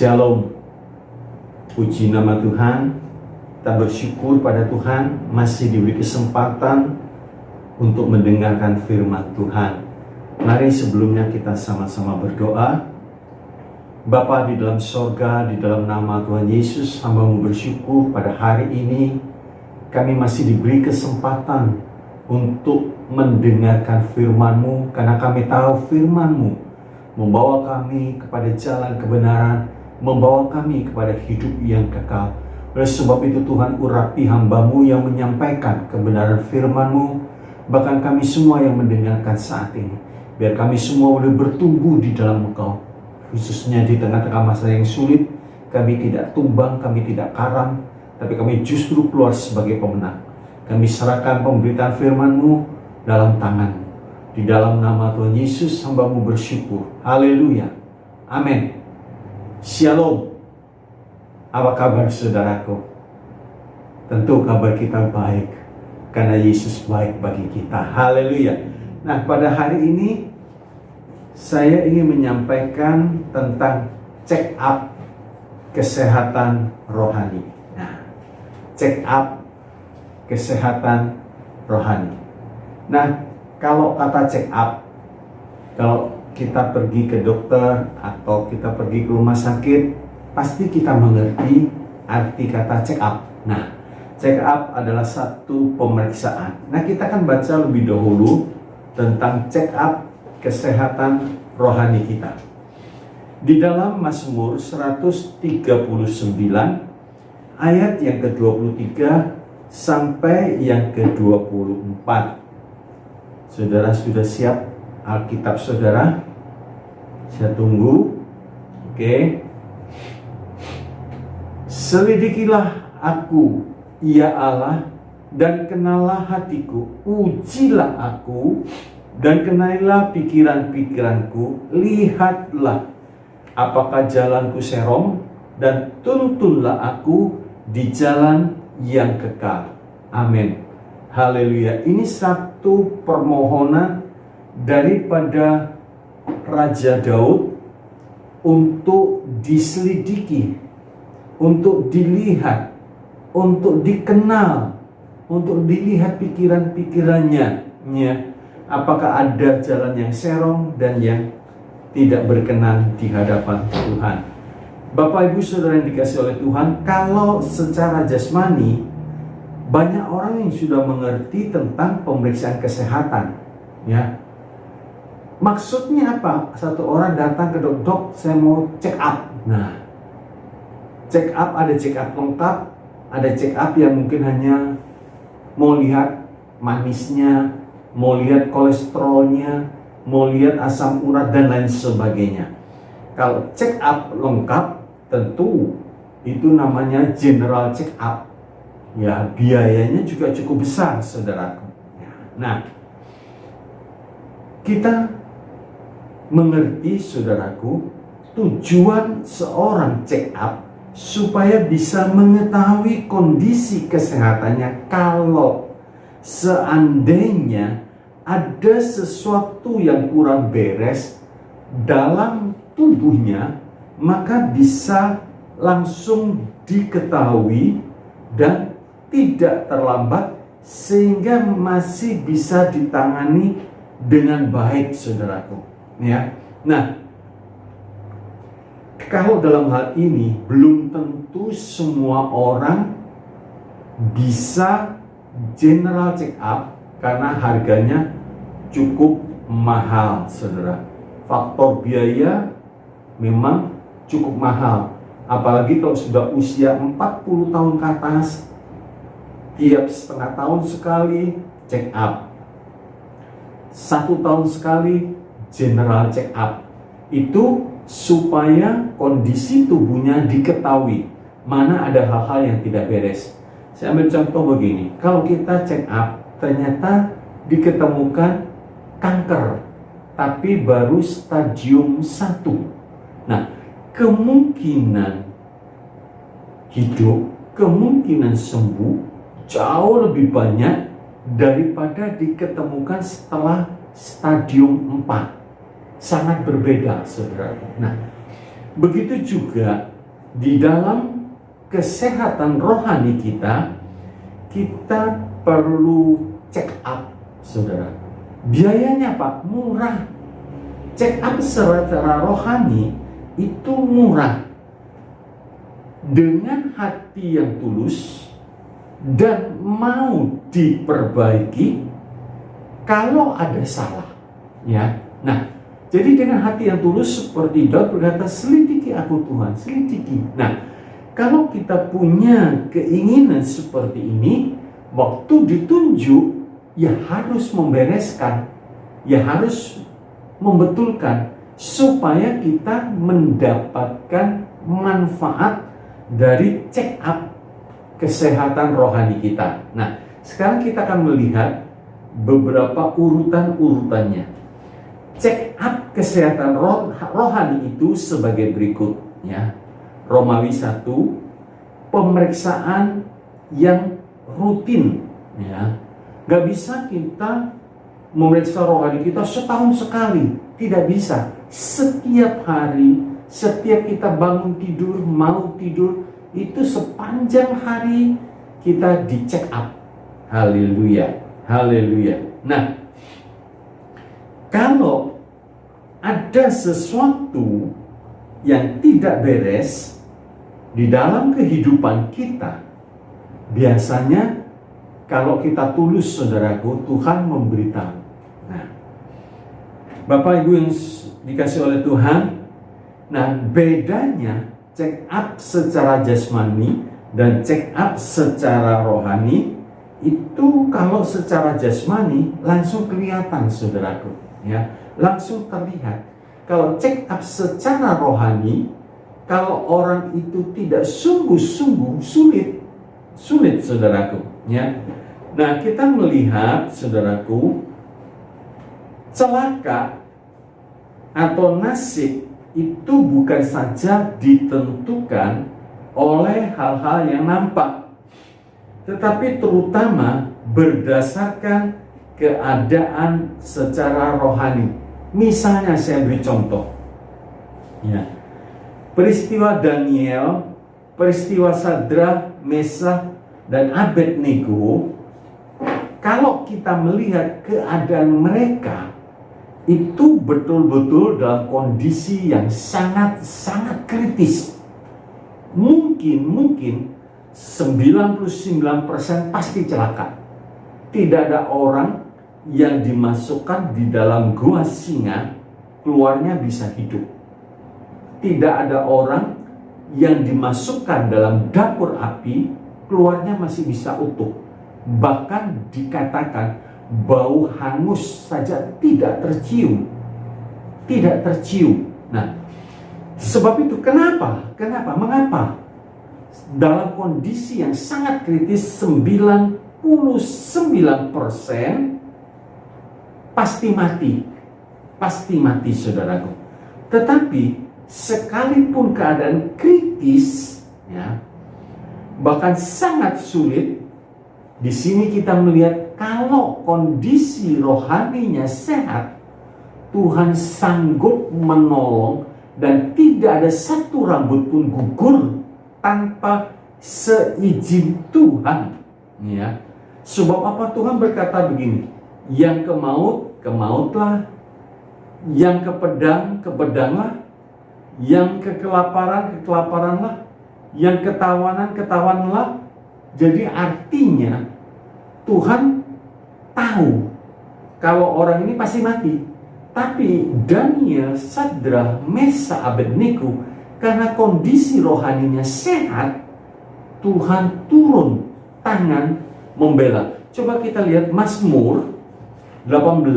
Shalom. Puji nama Tuhan. Kita bersyukur pada Tuhan masih diberi kesempatan untuk mendengarkan firman Tuhan. Mari sebelumnya kita sama-sama berdoa. Bapa di dalam sorga, di dalam nama Tuhan Yesus, hamba-Mu bersyukur pada hari ini kami masih diberi kesempatan untuk mendengarkan firman-Mu, karena kami tahu firman-Mu membawa kami kepada jalan kebenaran, membawa kami kepada hidup yang kekal. Oleh sebab itu Tuhan, urapi hamba-Mu yang menyampaikan kebenaran firman-Mu, bahkan kami semua yang mendengarkan saat ini. Biar kami semua boleh bertumbuh di dalam Engkau, khususnya di tengah-tengah masa yang sulit. Kami tidak tumbang, kami tidak karam, tapi kami justru keluar sebagai pemenang. Kami serahkan pemberitaan firman-Mu dalam tangan-Mu. Di dalam nama Tuhan Yesus, hamba-Mu bersyukur. Haleluya. Amin. Shalom. Apa kabar saudaraku? Tentu kabar kita baik, karena Yesus baik bagi kita. Haleluya. Nah, pada hari ini saya ingin menyampaikan tentang check up kesehatan rohani. Nah, check up kesehatan rohani. Nah, kalau kata check up, kalau kita pergi ke dokter atau kita pergi ke rumah sakit, pasti kita mengerti arti kata check up. Nah, check up adalah satu pemeriksaan. Nah, kita akan baca lebih dahulu tentang check up kesehatan rohani kita. Di dalam Mazmur 139 ayat yang ke-23 sampai yang ke-24. Saudara sudah siap Alkitab saudara? Saya tunggu. Oke. Selidikilah aku, ya Allah, dan kenallah hatiku. Ujilah aku, dan kenalilah pikiran-pikiranku. Lihatlah apakah jalanku serong, dan tuntunlah aku di jalan yang kekal. Amin. Haleluya. Ini satu permohonan daripada Raja Daud untuk diselidiki, untuk dilihat, untuk dikenal, untuk dilihat pikiran-pikirannya. Apakah ada jalan yang serong dan yang tidak berkenan di hadapan Tuhan. Bapak Ibu Saudara yang dikasihi oleh Tuhan, kalau secara jasmani banyak orang yang sudah mengerti tentang pemeriksaan kesehatan, ya. Maksudnya apa? Satu orang datang ke dok, saya mau check up. Nah, check up ada check up lengkap, ada check up yang mungkin hanya mau lihat manisnya, mau lihat kolesterolnya, mau lihat asam urat dan lain sebagainya. Kalau check up lengkap, tentu itu namanya general check up. Ya, biayanya juga cukup besar, saudaraku. Nah, kita mengerti, saudaraku, tujuan seorang check up supaya bisa mengetahui kondisi kesehatannya. Kalau seandainya ada sesuatu yang kurang beres dalam tubuhnya, maka bisa langsung diketahui dan tidak terlambat, sehingga masih bisa ditangani dengan baik, saudaraku. Ya, nah, kalau dalam hal ini belum tentu semua orang bisa general check up karena harganya cukup mahal, saudara. Faktor biaya memang cukup mahal, apalagi kalau sudah usia 40 tahun ke atas. Tiap setengah tahun sekali check up, 1 tahun sekali general check up. Itu supaya kondisi tubuhnya diketahui, mana ada hal-hal yang tidak beres. Saya ambil contoh begini, kalau kita check up ternyata diketemukan kanker, tapi baru stadium 1. Nah, kemungkinan hidup, kemungkinan sembuh jauh lebih banyak daripada diketemukan setelah stadium 4. Sangat berbeda, saudara. Nah, begitu juga di dalam kesehatan rohani kita, kita perlu check up, saudara. Biayanya Pak, murah. Check up secara rohani itu murah. Dengan hati yang tulus dan mau diperbaiki kalau ada salah, ya. Nah, jadi dengan hati yang tulus seperti Daud berkata, selidiki aku Tuhan, selidiki. Nah, kalau kita punya keinginan seperti ini, waktu ditunjuk, ya harus membereskan, ya harus membetulkan, supaya kita mendapatkan manfaat dari check up kesehatan rohani kita. Nah, sekarang kita akan melihat beberapa urutan-urutannya. Check up kesehatan rohani itu sebagai berikut, ya. Romawi 1, pemeriksaan yang rutin, ya. Gak bisa kita memeriksa rohani kita setahun sekali, tidak bisa. Setiap hari, setiap kita bangun tidur, mau tidur, itu sepanjang hari kita di-check up. Haleluya, haleluya. Nah, kalau ada sesuatu yang tidak beres di dalam kehidupan kita, biasanya kalau kita tulus, saudaraku, Tuhan memberitahu. Nah, Bapak Ibu yang dikasih oleh Tuhan, nah bedanya check up secara jasmani dan check up secara rohani itu, kalau secara jasmani langsung kelihatan, saudaraku, ya, langsung terlihat. Kalau check up secara rohani, kalau orang itu tidak sungguh-sungguh, sulit, saudaraku, ya. Nah, kita melihat, saudaraku, celaka atau nasib itu bukan saja ditentukan oleh hal-hal yang nampak, tetapi terutama berdasarkan keadaan secara rohani. Misalnya saya beri contoh, ya, peristiwa Daniel, peristiwa Sadrak, Mesak, dan Abednego. Kalau kita melihat keadaan mereka, itu betul-betul dalam kondisi yang sangat-sangat kritis. Mungkin 99% pasti celaka. Tidak ada orang yang dimasukkan di dalam gua singa, keluarnya bisa hidup. Tidak ada orang yang dimasukkan dalam dapur api, keluarnya masih bisa utuh. Bahkan dikatakan bau hangus saja tidak tercium. Nah, sebab itu kenapa? Mengapa? Dalam kondisi yang sangat kritis, 99% pasti mati, saudaraku. Tetapi sekalipun keadaan kritis, ya, bahkan sangat sulit, di sini kita melihat kalau kondisi rohaninya sehat, Tuhan sanggup menolong dan tidak ada satu rambut pun gugur tanpa seizin Tuhan, ya. Sebab apa? Tuhan berkata begini, yang ke maut, ke mautlah, yang ke pedang, ke pedanglah, yang ke kelaparan, ke kelaparanlah, yang ketawanan, ketawanlah. Jadi artinya Tuhan tahu kalau orang ini pasti mati. Tapi Daniel, Sadrak, Mesak, Abednego, karena kondisi rohaninya sehat, Tuhan turun tangan membela. Coba kita lihat Mazmur 18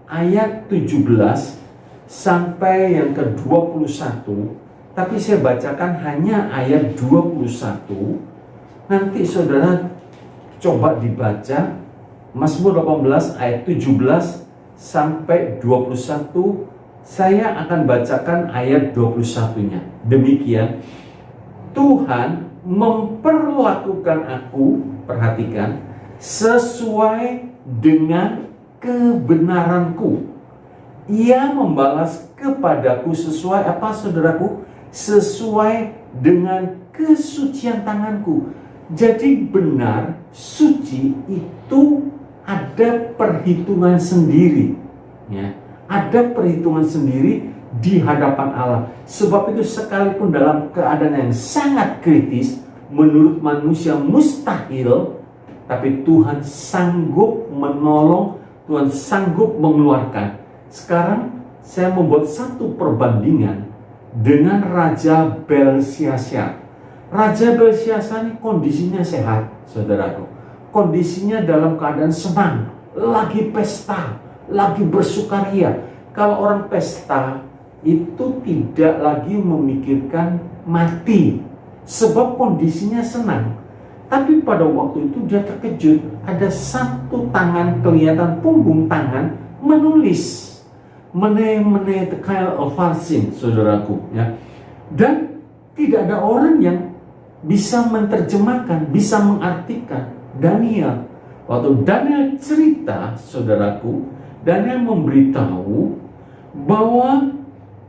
ayat 17 sampai yang ke-21. Tapi saya bacakan hanya ayat 21. Nanti saudara coba dibaca Mazmur 18 ayat 17 sampai 21. Saya akan bacakan ayat 21-nya. Demikian, Tuhan memperlakukan aku, perhatikan, sesuai dengan kebenaranku. Ia membalas kepadaku sesuai apa, saudaraku? Sesuai dengan kesucian tanganku. Jadi benar, suci itu ada perhitungan sendiri, ya. Ada perhitungan sendiri di hadapan Allah. Sebab itu sekalipun dalam keadaan yang sangat kritis, menurut manusia mustahil, tapi Tuhan sanggup menolong, Tuhan sanggup mengeluarkan. Sekarang saya membuat satu perbandingan dengan Raja Belsyazar. Raja Belsyazar ini kondisinya sehat, saudaraku. Kondisinya dalam keadaan senang, lagi pesta, lagi bersukaria. Kalau orang pesta itu tidak lagi memikirkan mati, sebab kondisinya senang. Tapi pada waktu itu dia terkejut, ada satu tangan kelihatan, punggung tangan menulis. Mene tekal alfarsin, saudaraku, ya. Dan tidak ada orang yang bisa menerjemahkan, bisa mengartikan Daniel. Waktu Daniel cerita, saudaraku, Daniel memberitahu bahwa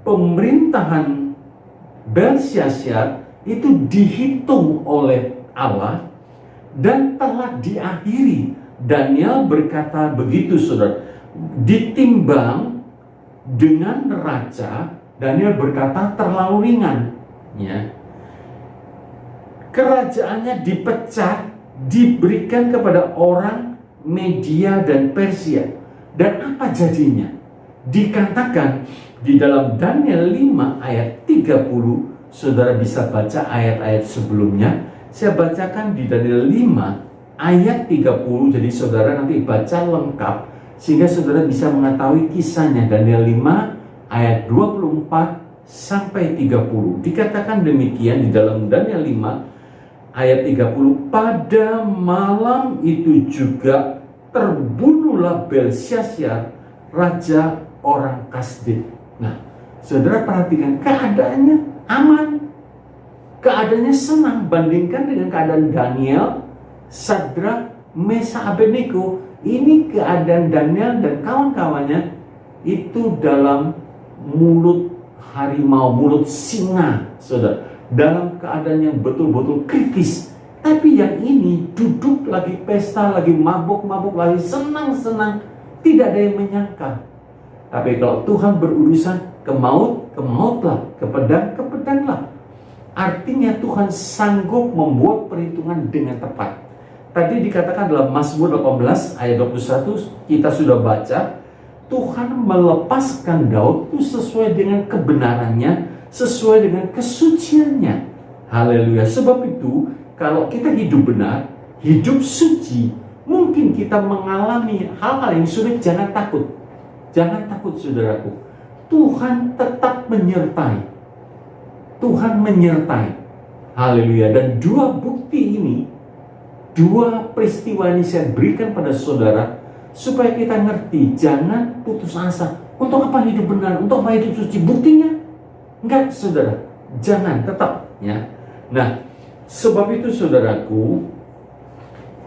pemerintahan Belsyazar itu dihitung oleh Allah dan telah diakhiri. Daniel berkata begitu, saudara, ditimbang dengan raja, Daniel berkata terlalu ringan, ya. Kerajaannya dipecah, diberikan kepada orang Media dan Persia. Dan apa jadinya? Dikatakan di dalam Daniel 5 ayat 30, saudara bisa baca ayat-ayat sebelumnya. Saya bacakan di Daniel 5 ayat 30, jadi saudara nanti baca lengkap sehingga saudara bisa mengetahui kisahnya. Daniel 5 ayat 24 sampai 30. Dikatakan demikian di dalam Daniel 5 ayat 30, pada malam itu juga terbunuhlah Belsyazar, raja orang Kasdim. Nah, saudara perhatikan, keadaannya aman, keadaannya senang. Bandingkan dengan keadaan Daniel, Sadrak, Mesa, Abednego. Ini keadaan Daniel dan kawan-kawannya itu dalam mulut harimau, mulut singa, saudara. Dalam keadaan yang betul-betul kritis. Tapi yang ini duduk lagi pesta, lagi mabuk-mabuk, lagi senang-senang. Tidak ada yang menyangka. Tapi kalau Tuhan berurusan ke maut, ke mautlah, ke pedang, ke pedanglah. Artinya Tuhan sanggup membuat perhitungan dengan tepat. Tadi dikatakan dalam Mazmur 18 ayat 21, kita sudah baca, Tuhan melepaskan Daud itu sesuai dengan kebenarannya, sesuai dengan kesuciannya. Haleluya. Sebab itu, kalau kita hidup benar, hidup suci, mungkin kita mengalami hal-hal yang sulit, jangan takut. Jangan takut, saudaraku. Tuhan tetap menyertai. Tuhan menyertai. Haleluya. Dan dua bukti ini, dua peristiwa ini saya berikan pada saudara supaya kita ngerti, jangan putus asa. Untuk apa hidup benar? Untuk apa hidup suci? Buktinya enggak, saudara. Jangan, tetap, ya. Nah, sebab itu saudaraku,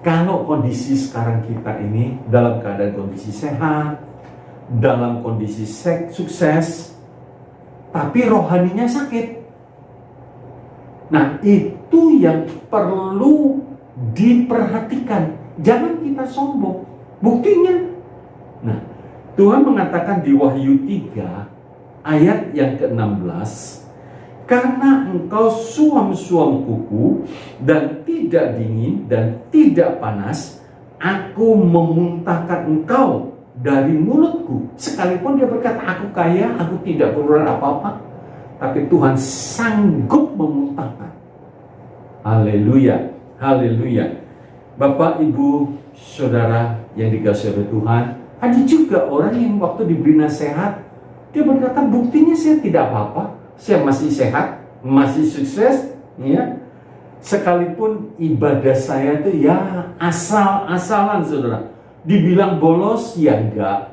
kalau kondisi sekarang kita ini dalam keadaan kondisi sehat, dalam kondisi sukses, tapi rohaninya sakit. Nah, itu yang perlu diperhatikan. Jangan kita sombong. Buktinya, nah, Tuhan mengatakan di Wahyu 3 ayat yang ke-16, karena engkau suam-suam kuku dan tidak dingin dan tidak panas, aku memuntahkan engkau dari mulutku. Sekalipun dia berkata, aku kaya, aku tidak perlu apa-apa, tapi Tuhan sanggup memuntahkan. Haleluya, haleluya. Bapak, Ibu, Saudara yang dikasihi oleh Tuhan, ada juga orang yang waktu diberi nasihat, dia berkata, buktinya saya tidak apa-apa, saya masih sehat, masih sukses, ya. Sekalipun ibadah saya itu ya asal-asalan, saudara. Dibilang bolos, ya enggak.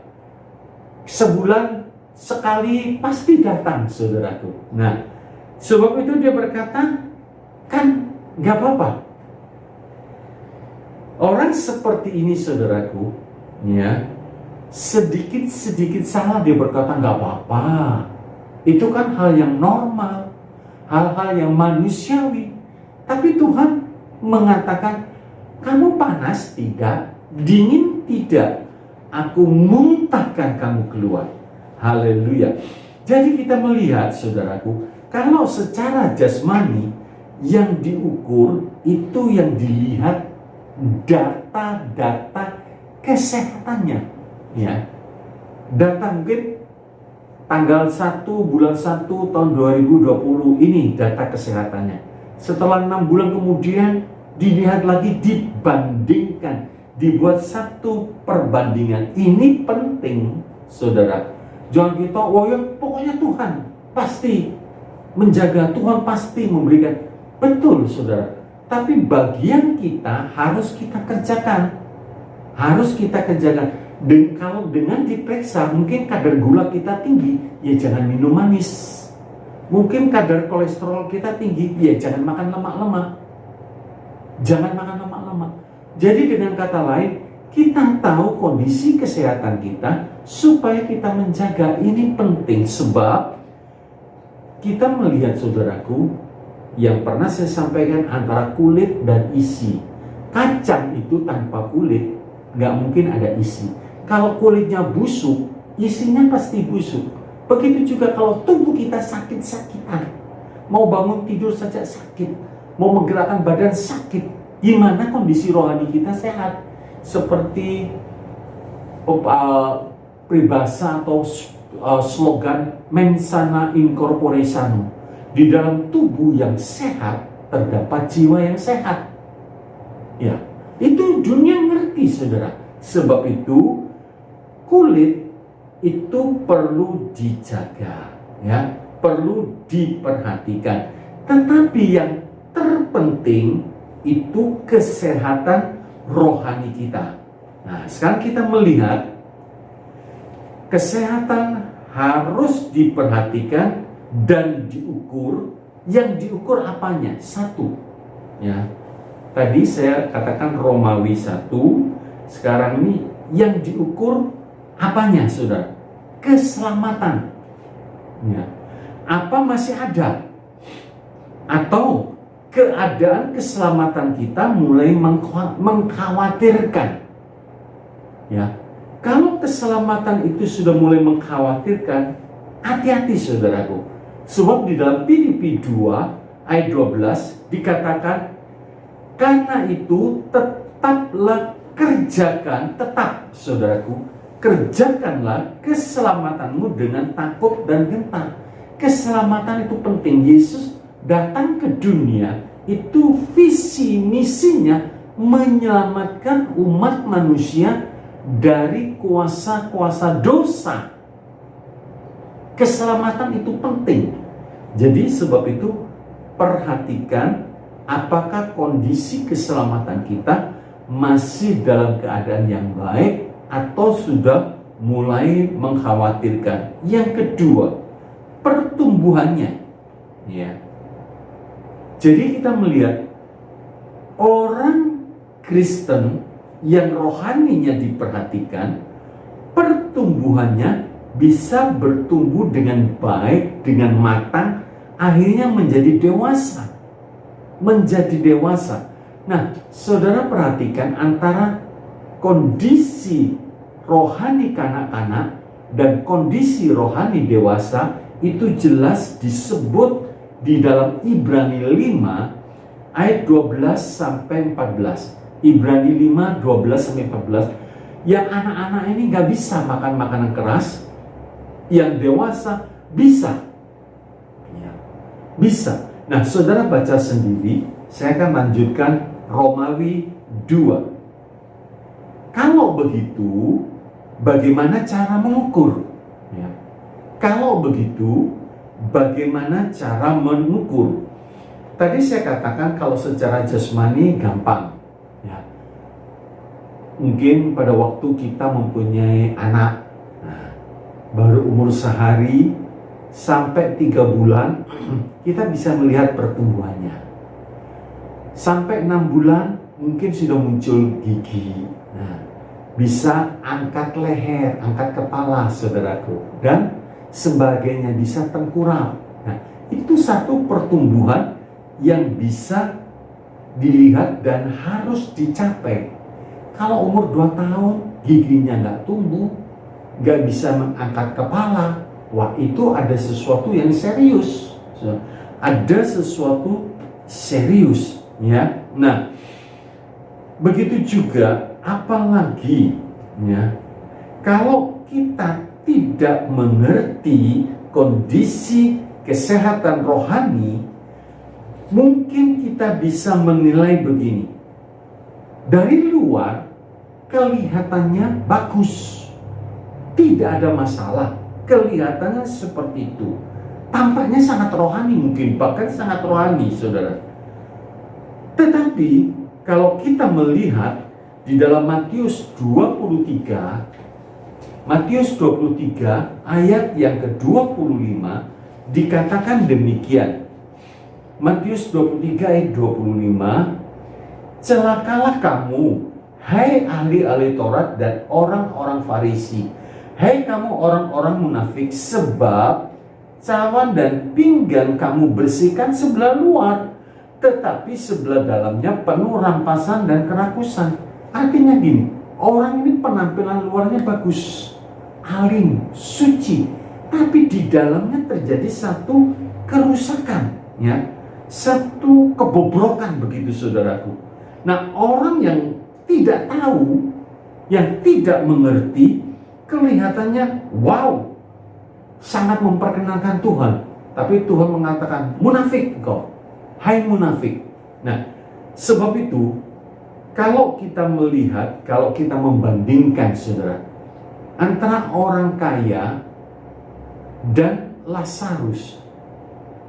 Sebulan sekali pasti datang, saudaraku. Nah, sebab itu dia berkata, kan enggak apa-apa. Orang seperti ini, saudaraku, ya, sedikit-sedikit salah dia berkata enggak apa-apa. Itu kan hal yang normal. hal-hal yang manusiawi. Tapi Tuhan mengatakan, kamu panas tidak, dingin tidak, aku muntahkan kamu keluar. Haleluya. Jadi kita melihat, saudaraku, kalau secara jasmani yang diukur itu yang dilihat data-data kesehatannya, ya. Data mungkin tanggal 1 bulan 1 tahun 2020 ini data kesehatannya. Setelah 6 bulan kemudian dilihat lagi, dibandingkan, dibuat satu perbandingan. Ini penting, saudara. Jangan kita, oh ya pokoknya Tuhan pasti menjaga, Tuhan pasti memberikan. Betul, saudara. Tapi bagian kita harus kita kerjakan. Harus kita kerjakan. Dan kalau dengan diperiksa, mungkin kadar gula kita tinggi, ya jangan minum manis. Mungkin kadar kolesterol kita tinggi, ya jangan makan lemak-lemak. Jangan makan lemak-lemak. Jadi dengan kata lain, kita tahu kondisi kesehatan kita supaya kita menjaga. Ini penting sebab kita melihat, saudaraku, yang pernah saya sampaikan antara kulit dan isi. Kacang itu tanpa kulit nggak mungkin ada isi. Kalau kulitnya busuk, isinya pasti busuk. Begitu juga kalau tubuh kita sakit-sakitan, mau bangun tidur saja sakit, mau menggerakkan badan sakit. Gimana kondisi rohani kita sehat? Seperti peribahasa atau slogan mens sana in corpore sano. Di dalam tubuh yang sehat terdapat jiwa yang sehat. Ya, itu dunia ngerti, saudara. Sebab itu kulit itu perlu dijaga, ya, perlu diperhatikan. Tetapi yang terpenting itu kesehatan rohani kita. Nah, sekarang kita melihat kesehatan harus diperhatikan dan diukur. Yang diukur apanya? Satu, ya. Tadi saya katakan Romawi 1. Sekarang ini yang diukur apanya, saudara? Keselamatan. Ya. Apa masih ada? Atau keadaan keselamatan kita mulai mengkhawatirkan? Ya. Kalau keselamatan itu sudah mulai mengkhawatirkan, hati-hati, saudaraku. Sebab di dalam Filipi 2 ayat 12 dikatakan, karena itu tetaplah kerjakan, tetap, saudaraku, kerjakanlah keselamatanmu dengan takut dan gentar. Keselamatan itu penting. Yesus datang ke dunia, itu visi misinya menyelamatkan umat manusia dari kuasa-kuasa dosa. Keselamatan itu penting. Jadi sebab itu perhatikan apakah kondisi keselamatan kita masih dalam keadaan yang baik atau sudah mulai mengkhawatirkan. Yang kedua, pertumbuhannya. Ya. Jadi kita melihat orang Kristen yang rohaninya diperhatikan, pertumbuhannya bisa bertumbuh dengan baik, dengan matang, akhirnya menjadi dewasa. Menjadi dewasa. Nah, saudara perhatikan antara kondisi rohani kanak-kanak dan kondisi rohani dewasa itu jelas disebut di dalam Ibrani 5 ayat 12 sampai 14. Ibrani 5 12 sampai 14. Yang anak-anak ini nggak bisa makan makanan keras, yang dewasa bisa. Ya, bisa. Nah, saudara baca sendiri. Saya akan lanjutkan Romawi 2. Kalau begitu, bagaimana cara mengukur? Ya. Kalau begitu, bagaimana cara mengukur? Tadi saya katakan kalau secara jasmani gampang. Ya. Mungkin pada waktu kita mempunyai anak, baru umur sehari sampai 3 bulan, kita bisa melihat pertumbuhannya. Sampai 6 bulan mungkin sudah muncul gigi. Nah, bisa angkat leher, angkat kepala, saudaraku, dan sebagainya, bisa tengkurap. Nah, Itu satu pertumbuhan yang bisa dilihat dan harus dicapai. Kalau umur 2 tahun giginya nggak tumbuh, nggak bisa mengangkat kepala, wah itu ada sesuatu yang serius. Ada sesuatu serius, ya. Nah, begitu juga apalagi, ya, kalau kita tidak mengerti kondisi kesehatan rohani, mungkin kita bisa menilai begini. Dari luar kelihatannya bagus, tidak ada masalah, kelihatannya seperti itu. Tampaknya sangat rohani, mungkin bahkan sangat rohani, saudara. Tetapi kalau kita melihat di dalam Matius 23 ayat yang ke-25 dikatakan demikian. Matius 23 ayat 25, celakalah kamu, hai ahli-ahli Taurat dan orang-orang Farisi, hai kamu orang-orang munafik, sebab cawan dan pinggan kamu bersihkan sebelah luar, tetapi sebelah dalamnya penuh rampasan dan kerakusan. Artinya gini, orang ini penampilan luarnya bagus, alim, suci, tapi di dalamnya terjadi satu kerusakan, ya, satu kebobrokan, begitu saudaraku. Nah, orang yang tidak tahu, yang tidak mengerti, kelihatannya wow, sangat memperkenalkan Tuhan, tapi Tuhan mengatakan munafik kau, hai munafik. Nah, sebab itu kalau kita melihat, kalau kita membandingkan, saudara, antara orang kaya dan Lazarus,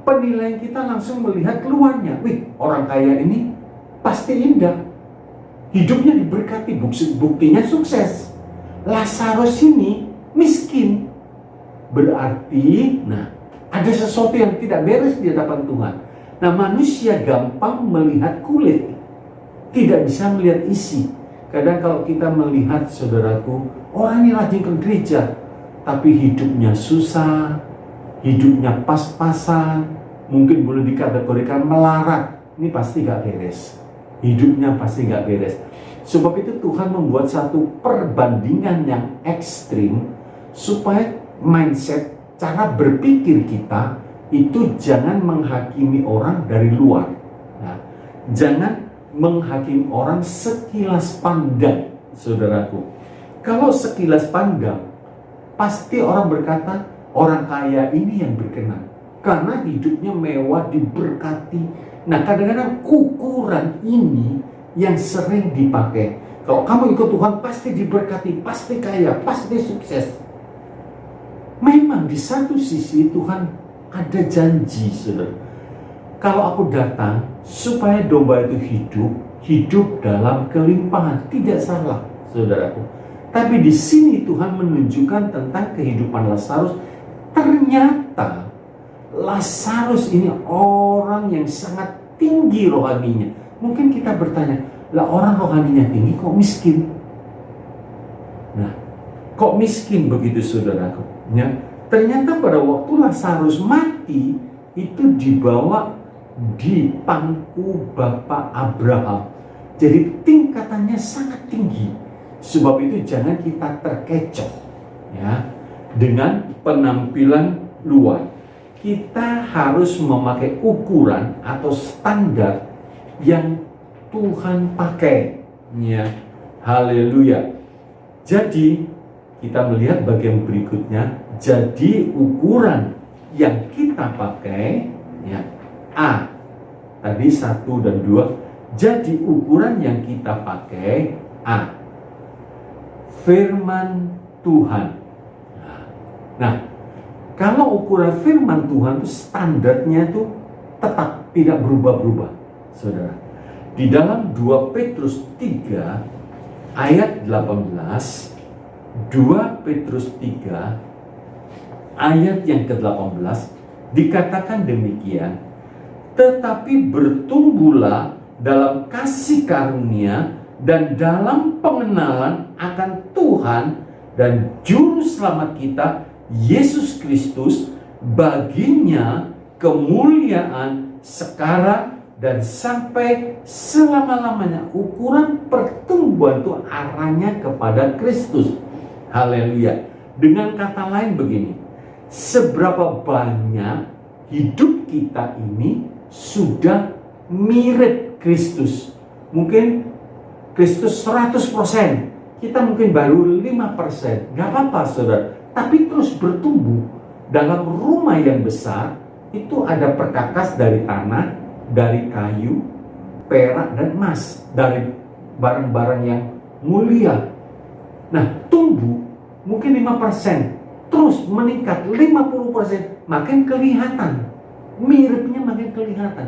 penilaian kita langsung melihat keluarnya. Wih, orang kaya ini pasti indah, hidupnya diberkati, buktinya sukses. Lazarus ini miskin, berarti nah ada sesuatu yang tidak beres di hadapan Tuhan. Nah, manusia gampang melihat kulit, tidak bisa melihat isi. Kadang kalau kita melihat, saudaraku, orang ini rajin ke gereja, tapi hidupnya susah, hidupnya pas-pasan, mungkin boleh dikategorikan melarat, ini pasti gak beres. Hidupnya pasti gak beres. Sebab itu Tuhan membuat satu perbandingan yang ekstrim, supaya mindset, cara berpikir kita itu jangan menghakimi orang dari luar. Nah, jangan menghakimi orang sekilas pandang, saudaraku. Kalau sekilas pandang, pasti orang berkata, orang kaya ini yang berkenan, karena hidupnya mewah, diberkati. Nah, kadang-kadang ukuran ini yang sering dipakai. Kalau kamu ikut Tuhan, pasti diberkati, pasti kaya, pasti sukses. Memang di satu sisi Tuhan ada janji, saudara. Kalau aku datang supaya domba itu hidup dalam kelimpahan, tidak salah, saudaraku. Tapi di sini Tuhan menunjukkan tentang kehidupan Lazarus. Ternyata Lazarus ini orang yang sangat tinggi rohaninya. Mungkin kita bertanya, lah orang rohaninya tinggi kok miskin? Nah, kok miskin begitu, saudaraku? Ya, ternyata pada waktu Lazarus mati, itu dibawa di pangku Bapak Abraham. Jadi tingkatannya sangat tinggi. Sebab itu jangan kita terkecoh, ya, dengan penampilan luar. Kita harus memakai ukuran atau standar yang Tuhan pakai, ya. Haleluya. Jadi kita melihat bagian berikutnya. Jadi ukuran yang kita pakai, ya, A. Tadi 1 dan 2. Jadi ukuran yang kita pakai A. Firman Tuhan. Nah, kalau ukuran firman Tuhan itu standarnya itu tetap tidak berubah-berubah, saudara. Di dalam 2 Petrus 3 ayat 18, 2 Petrus 3 ayat yang ke-18 dikatakan demikian, tetapi bertumbuhlah dalam kasih karunia dan dalam pengenalan akan Tuhan dan Juru Selamat kita, Yesus Kristus. Baginya kemuliaan sekarang dan sampai selama-lamanya. Ukuran pertumbuhan itu arahnya kepada Kristus. Haleluya. Dengan kata lain begini, seberapa banyak hidup kita ini sudah mirip Kristus. Mungkin Kristus 100%, kita mungkin baru 5%. Gak apa-apa saudara, tapi terus bertumbuh. Dalam rumah yang besar itu ada perkakas dari tanah, dari kayu, perak dan emas, dari barang-barang yang mulia. Nah, tumbuh mungkin 5%, terus meningkat 50%, makin kelihatan. Miripnya makin kelihatan.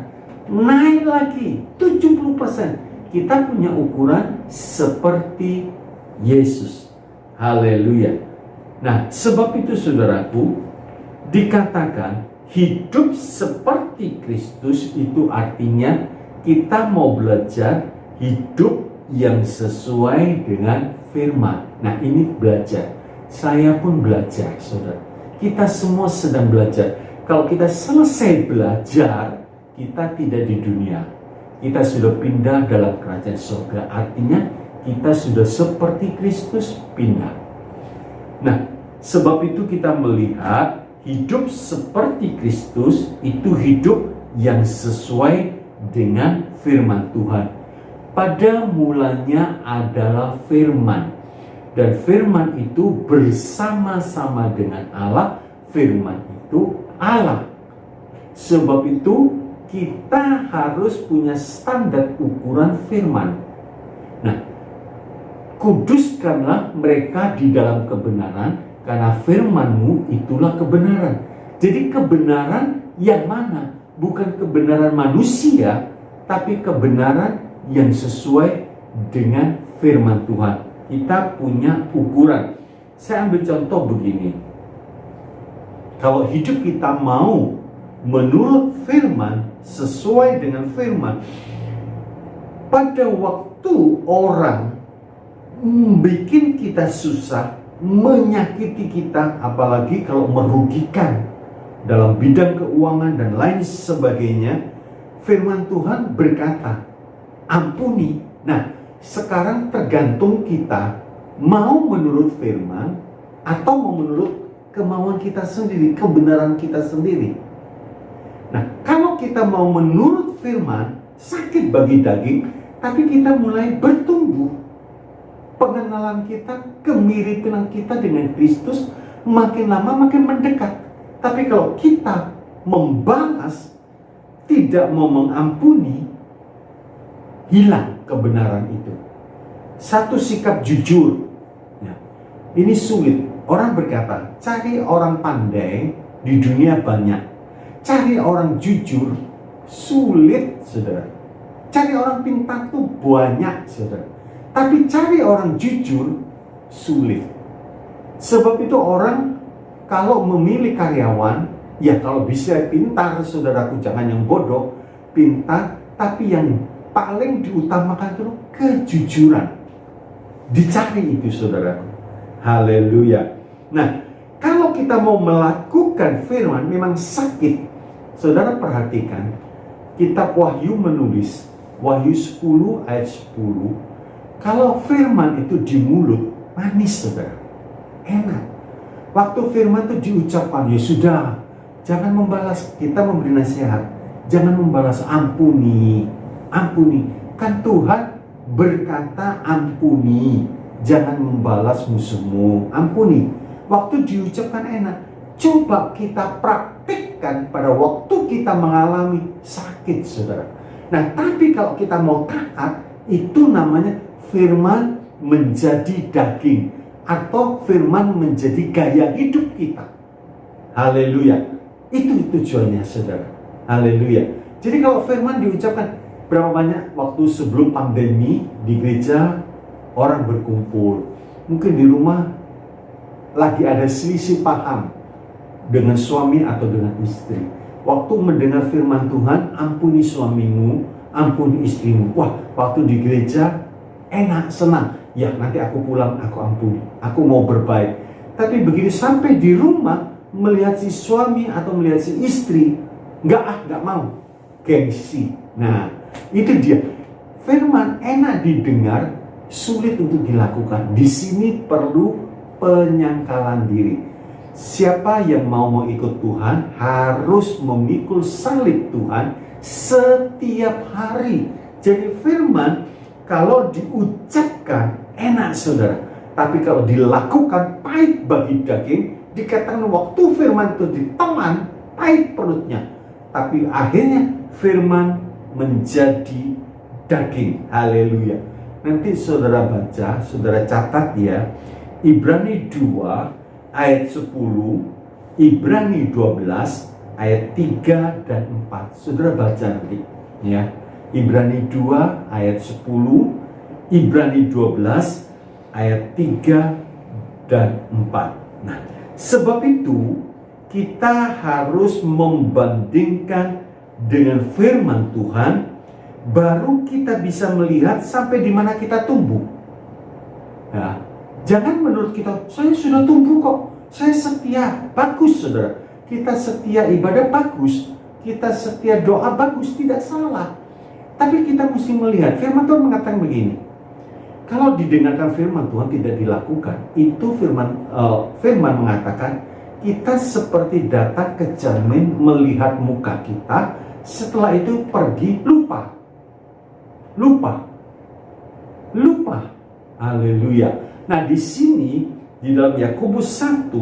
Naik lagi 70%. Kita punya ukuran seperti Yesus. Haleluya. Nah, sebab itu saudaraku, dikatakan hidup seperti Kristus itu artinya kita mau belajar hidup yang sesuai dengan firman. Nah, ini belajar. Saya pun belajar, saudara. Kita semua sedang belajar. Kalau kita selesai belajar, kita tidak di dunia. Kita sudah pindah dalam kerajaan surga. Artinya kita sudah seperti Kristus pindah. Nah, sebab itu kita melihat hidup seperti Kristus itu hidup yang sesuai dengan firman Tuhan. Pada mulanya adalah firman. Dan firman itu bersama-sama dengan Allah. Firman itu Allah. Sebab itu kita harus punya standar ukuran firman. Nah, kuduskanlah mereka di dalam kebenaran, karena firman-Mu itulah kebenaran. Jadi kebenaran yang mana? Bukan kebenaran manusia, tapi kebenaran yang sesuai dengan firman Tuhan. Kita punya ukuran. Saya ambil contoh begini. Kalau hidup kita mau menurut firman, sesuai dengan firman, pada waktu orang bikin kita susah, menyakiti kita, apalagi kalau merugikan dalam bidang keuangan dan lain sebagainya, firman Tuhan berkata, ampuni. Nah, sekarang tergantung kita mau menurut firman atau mau menurut kemauan kita sendiri, kebenaran kita sendiri. Nah, kalau kita mau menurut firman, sakit bagi daging, tapi kita mulai bertumbuh. Pengenalan kita, kemiripan kita dengan Kristus makin lama makin mendekat. Tapi kalau kita membalas, tidak mau mengampuni, hilang kebenaran itu. Satu sikap jujur. Ya, ini sulit. Orang berkata, cari orang pandai di dunia banyak. Cari orang jujur sulit, saudara. Cari orang pintar tuh banyak, saudara. Tapi cari orang jujur sulit. Sebab itu orang kalau memilih karyawan, ya kalau bisa pintar, saudaraku, jangan yang bodoh, pintar, tapi yang paling diutamakan itu kejujuran. Dicari itu, saudaraku. Haleluya. Nah, kalau kita mau melakukan firman memang sakit. Saudara perhatikan, kitab Wahyu menulis, Wahyu 10 ayat 10, kalau firman itu di mulut, manis, saudara. Enak. Waktu firman itu diucapkan, ya sudah, jangan membalas. Kita memberi nasihat, jangan membalas, ampuni. Ampuni. Kan Tuhan berkata ampuni. Jangan membalas musuhmu, ampuni. Waktu diucapkan enak. Coba kita praktikkan pada waktu kita mengalami sakit, saudara. Nah, tapi kalau kita mau taat, itu namanya firman menjadi daging, atau firman menjadi gaya hidup kita. Haleluya. Itu tujuannya, saudara. Haleluya. Jadi kalau firman diucapkan, berapa banyak waktu sebelum pandemi di gereja orang berkumpul, mungkin di rumah lagi ada selisih paham dengan suami atau dengan istri. Waktu mendengar firman Tuhan, ampuni suamimu, ampuni istrimu. Wah, waktu di gereja enak, senang. Ya, nanti aku pulang, aku ampuni, aku mau berbaik. Tapi begitu sampai di rumah, melihat si suami atau melihat si istri nggak mau, gengsi. Nah, itu dia. Firman enak didengar, sulit untuk dilakukan. Di sini perlu penyangkalan diri. Siapa yang mau mengikut Tuhan harus memikul salib Tuhan setiap hari. Jadi firman kalau diucapkan enak saudara, tapi kalau dilakukan pahit bagi daging. Dikatakan waktu firman itu ditelan, pahit perutnya, tapi akhirnya firman menjadi daging. Haleluya. Nanti saudara baca, saudara catat ya, Ibrani 2 ayat 10, Ibrani 12 ayat 3 dan 4. Saudara baca nanti ya. Ibrani 2 ayat 10, Ibrani 12 ayat 3 dan 4. Nah, sebab itu kita harus membandingkan dengan firman Tuhan, baru kita bisa melihat sampai di mana kita tumbuh. Nah, jangan menurut kita, saya sudah tumbuh kok, saya setia, bagus saudara. Kita setia ibadah bagus, kita setia doa bagus, tidak salah. Tapi kita mesti melihat, firman Tuhan mengatakan begini, kalau didengarkan firman Tuhan tidak dilakukan, itu firman mengatakan, kita seperti datang ke cermin melihat muka kita, setelah itu pergi lupa. Haleluya. Nah, di sini di dalam Yakobus 1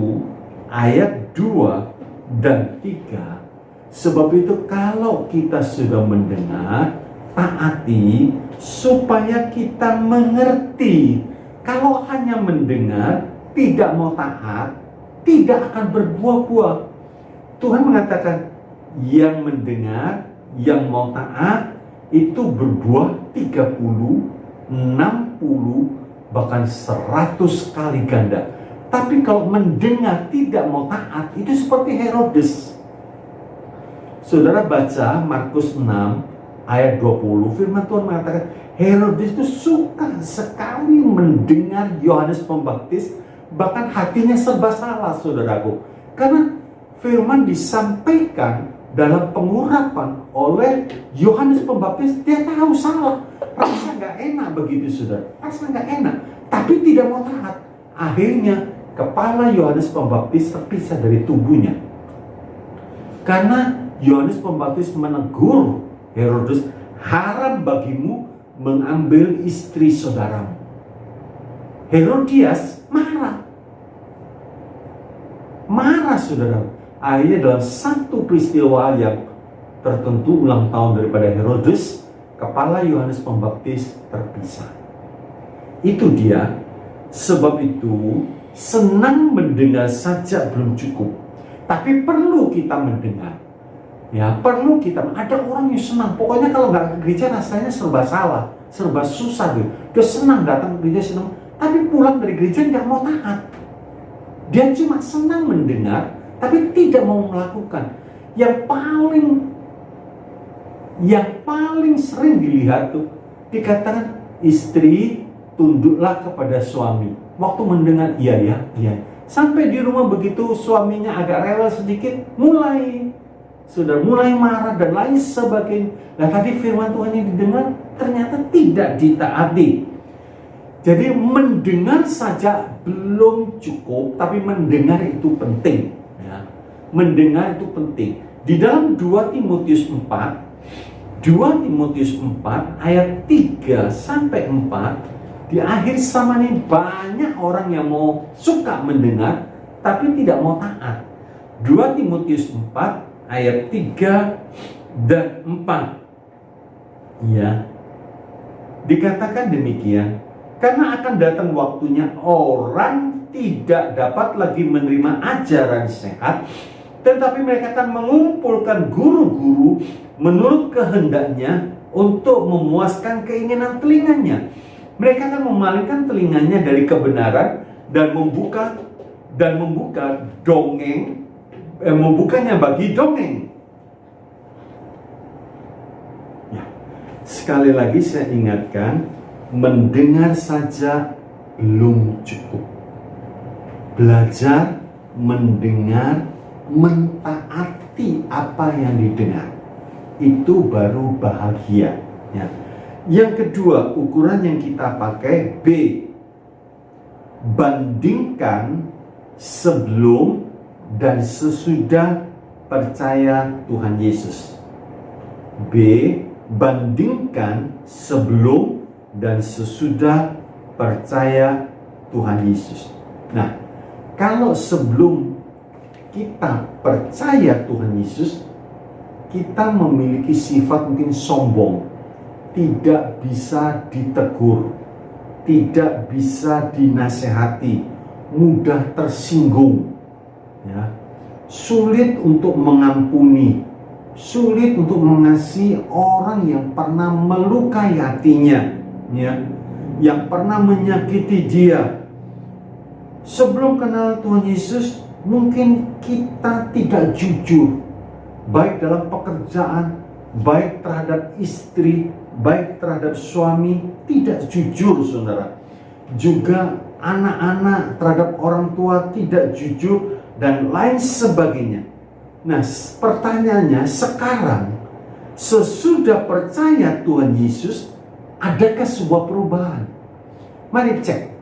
ayat 2 dan 3, sebab itu kalau kita sudah mendengar, taati supaya kita mengerti. Kalau hanya mendengar tidak mau taat, tidak akan berbuah-buah. Tuhan mengatakan yang mendengar, yang mau taat itu berbuah 30, 60, bahkan 100 kali ganda. Tapi kalau mendengar tidak mau taat, itu seperti Herodes. Saudara baca Markus 6 ayat 20, firman Tuhan mengatakan Herodes itu suka sekali mendengar Yohanes Pembaptis, bahkan hatinya serba salah saudaraku. Karena firman disampaikan dalam pengurapan oleh Yohanes Pembaptis, dia tahu salah, rasa nggak enak begitu saudara, rasa nggak enak, tapi tidak mau taat. Akhirnya kepala Yohanes Pembaptis terpisah dari tubuhnya, karena Yohanes Pembaptis menegur Herodes, haram bagimu mengambil istri saudaramu. Herodias marah saudara. Akhirnya dalam satu peristiwa yang tertentu, ulang tahun daripada Herodes, kepala Yohanes Pembaptis terpisah. Itu dia. Sebab itu senang mendengar saja belum cukup, tapi perlu kita mendengar. Ya, perlu kita. Ada orang yang senang, pokoknya kalau nggak ke gereja rasanya serba salah, serba susah gitu. Dia senang datang ke gereja, senang, tapi pulang dari gereja nggak mau taat. Dia cuma senang mendengar, tapi tidak mau melakukan. Yang paling sering dilihat tuh dikatakan istri tunduklah kepada suami. Waktu mendengar iya, sampai di rumah begitu suaminya agak rewel sedikit, mulai marah dan lain sebagainya. Nah, tadi firman Tuhan yang didengar ternyata tidak ditaati. Jadi mendengar saja belum cukup, tapi mendengar itu penting. Ya. Mendengar itu penting. Di dalam 2 Timotius 4 ayat 3 sampai 4, di akhir zaman ini banyak orang yang mau suka mendengar tapi tidak mau taat. 2 Timotius 4 ayat 3 dan 4. Ya. Dikatakan demikian, karena akan datang waktunya orang tidak dapat lagi menerima ajaran sehat, tetapi mereka akan mengumpulkan guru-guru menurut kehendaknya untuk memuaskan keinginan telinganya. Mereka akan memalingkan telinganya dari kebenaran dan membukanya bagi dongeng. Ya. Sekali lagi saya ingatkan, mendengar saja belum cukup. Belajar mendengar, mentaati mengerti apa yang didengar. Itu baru bahagia. Ya. Yang kedua, ukuran yang kita pakai B. Bandingkan sebelum dan sesudah percaya Tuhan Yesus. B. Bandingkan sebelum dan sesudah percaya Tuhan Yesus. Nah, kalau sebelum kita percaya Tuhan Yesus, kita memiliki sifat mungkin sombong, tidak bisa ditegur, tidak bisa dinasehati, mudah tersinggung, ya, sulit untuk mengampuni, sulit untuk mengasihi orang yang pernah melukai hatinya, ya, yang pernah menyakiti dia. Sebelum kenal Tuhan Yesus, mungkin kita tidak jujur, baik dalam pekerjaan, baik terhadap istri, baik terhadap suami, tidak jujur, saudara. Juga anak-anak terhadap orang tua tidak jujur, dan lain sebagainya. Nah, pertanyaannya sekarang, sesudah percaya Tuhan Yesus, adakah sebuah perubahan? Mari cek,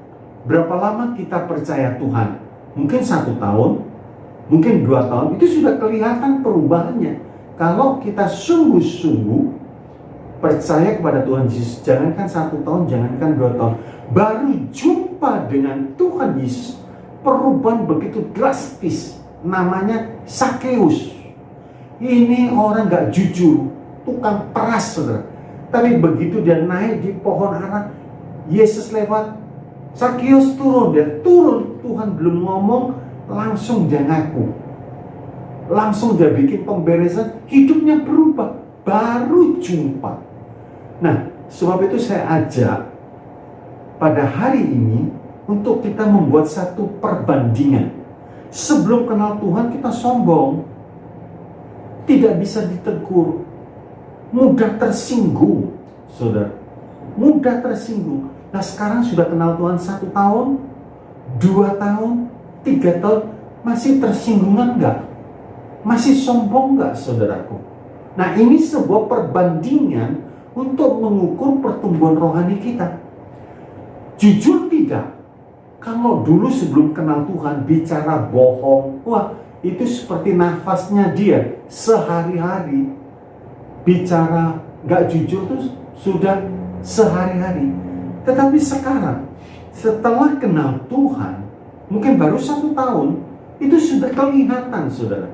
berapa lama kita percaya Tuhan? Mungkin 1 tahun, mungkin 2 tahun, itu sudah kelihatan perubahannya. Kalau kita sungguh-sungguh percaya kepada Tuhan Yesus, jangankan 1 tahun, jangankan 2 tahun, baru jumpa dengan Tuhan Yesus, perubahan begitu drastis. Namanya Sakeus. Ini orang gak jujur, tukang peras, saudara. Tapi begitu dia naik di pohon ara, Yesus lewat, Sakeus turun. Dia turun, Tuhan belum ngomong, langsung dia ngaku, langsung dia bikin pemberesan, hidupnya berubah, baru jumpa. Nah, sebab itu saya ajak pada hari ini untuk kita membuat satu perbandingan. Sebelum kenal Tuhan kita sombong, tidak bisa ditegur, mudah tersinggung, saudara, mudah tersinggung. Nah, sekarang sudah kenal Tuhan 1 tahun, 2 tahun, 3 tahun, masih tersinggungan enggak? Masih sombong enggak, saudaraku? Nah, ini sebuah perbandingan untuk mengukur pertumbuhan rohani kita. Jujur tidak? Kalau dulu sebelum kenal Tuhan bicara bohong, wah, itu seperti nafasnya dia sehari-hari. Bicara enggak jujur itu sudah sehari-hari. Tetapi sekarang, setelah kenal Tuhan, mungkin baru 1 tahun, itu sudah kelihatan, saudara.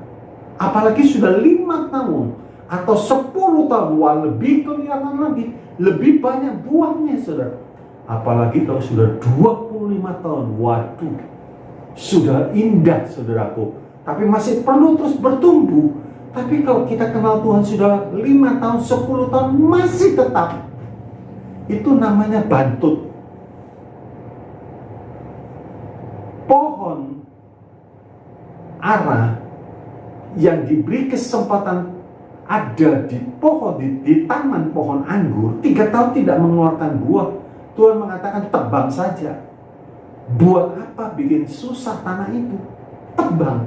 Apalagi sudah 5 tahun atau 10 tahun, wah, lebih kelihatan lagi, lebih banyak buahnya, saudara. Apalagi kalau sudah 25 tahun, waduh, sudah indah, saudaraku. Tapi masih perlu terus bertumbuh. Tapi kalau kita kenal Tuhan sudah 5 tahun, 10 tahun, masih tetap, itu namanya bantut. Pohon ara yang diberi kesempatan ada di pohon, di taman pohon anggur, 3 tahun tidak mengeluarkan buah, Tuhan mengatakan tebang saja. Buat apa bikin susah tanah itu? Tebang.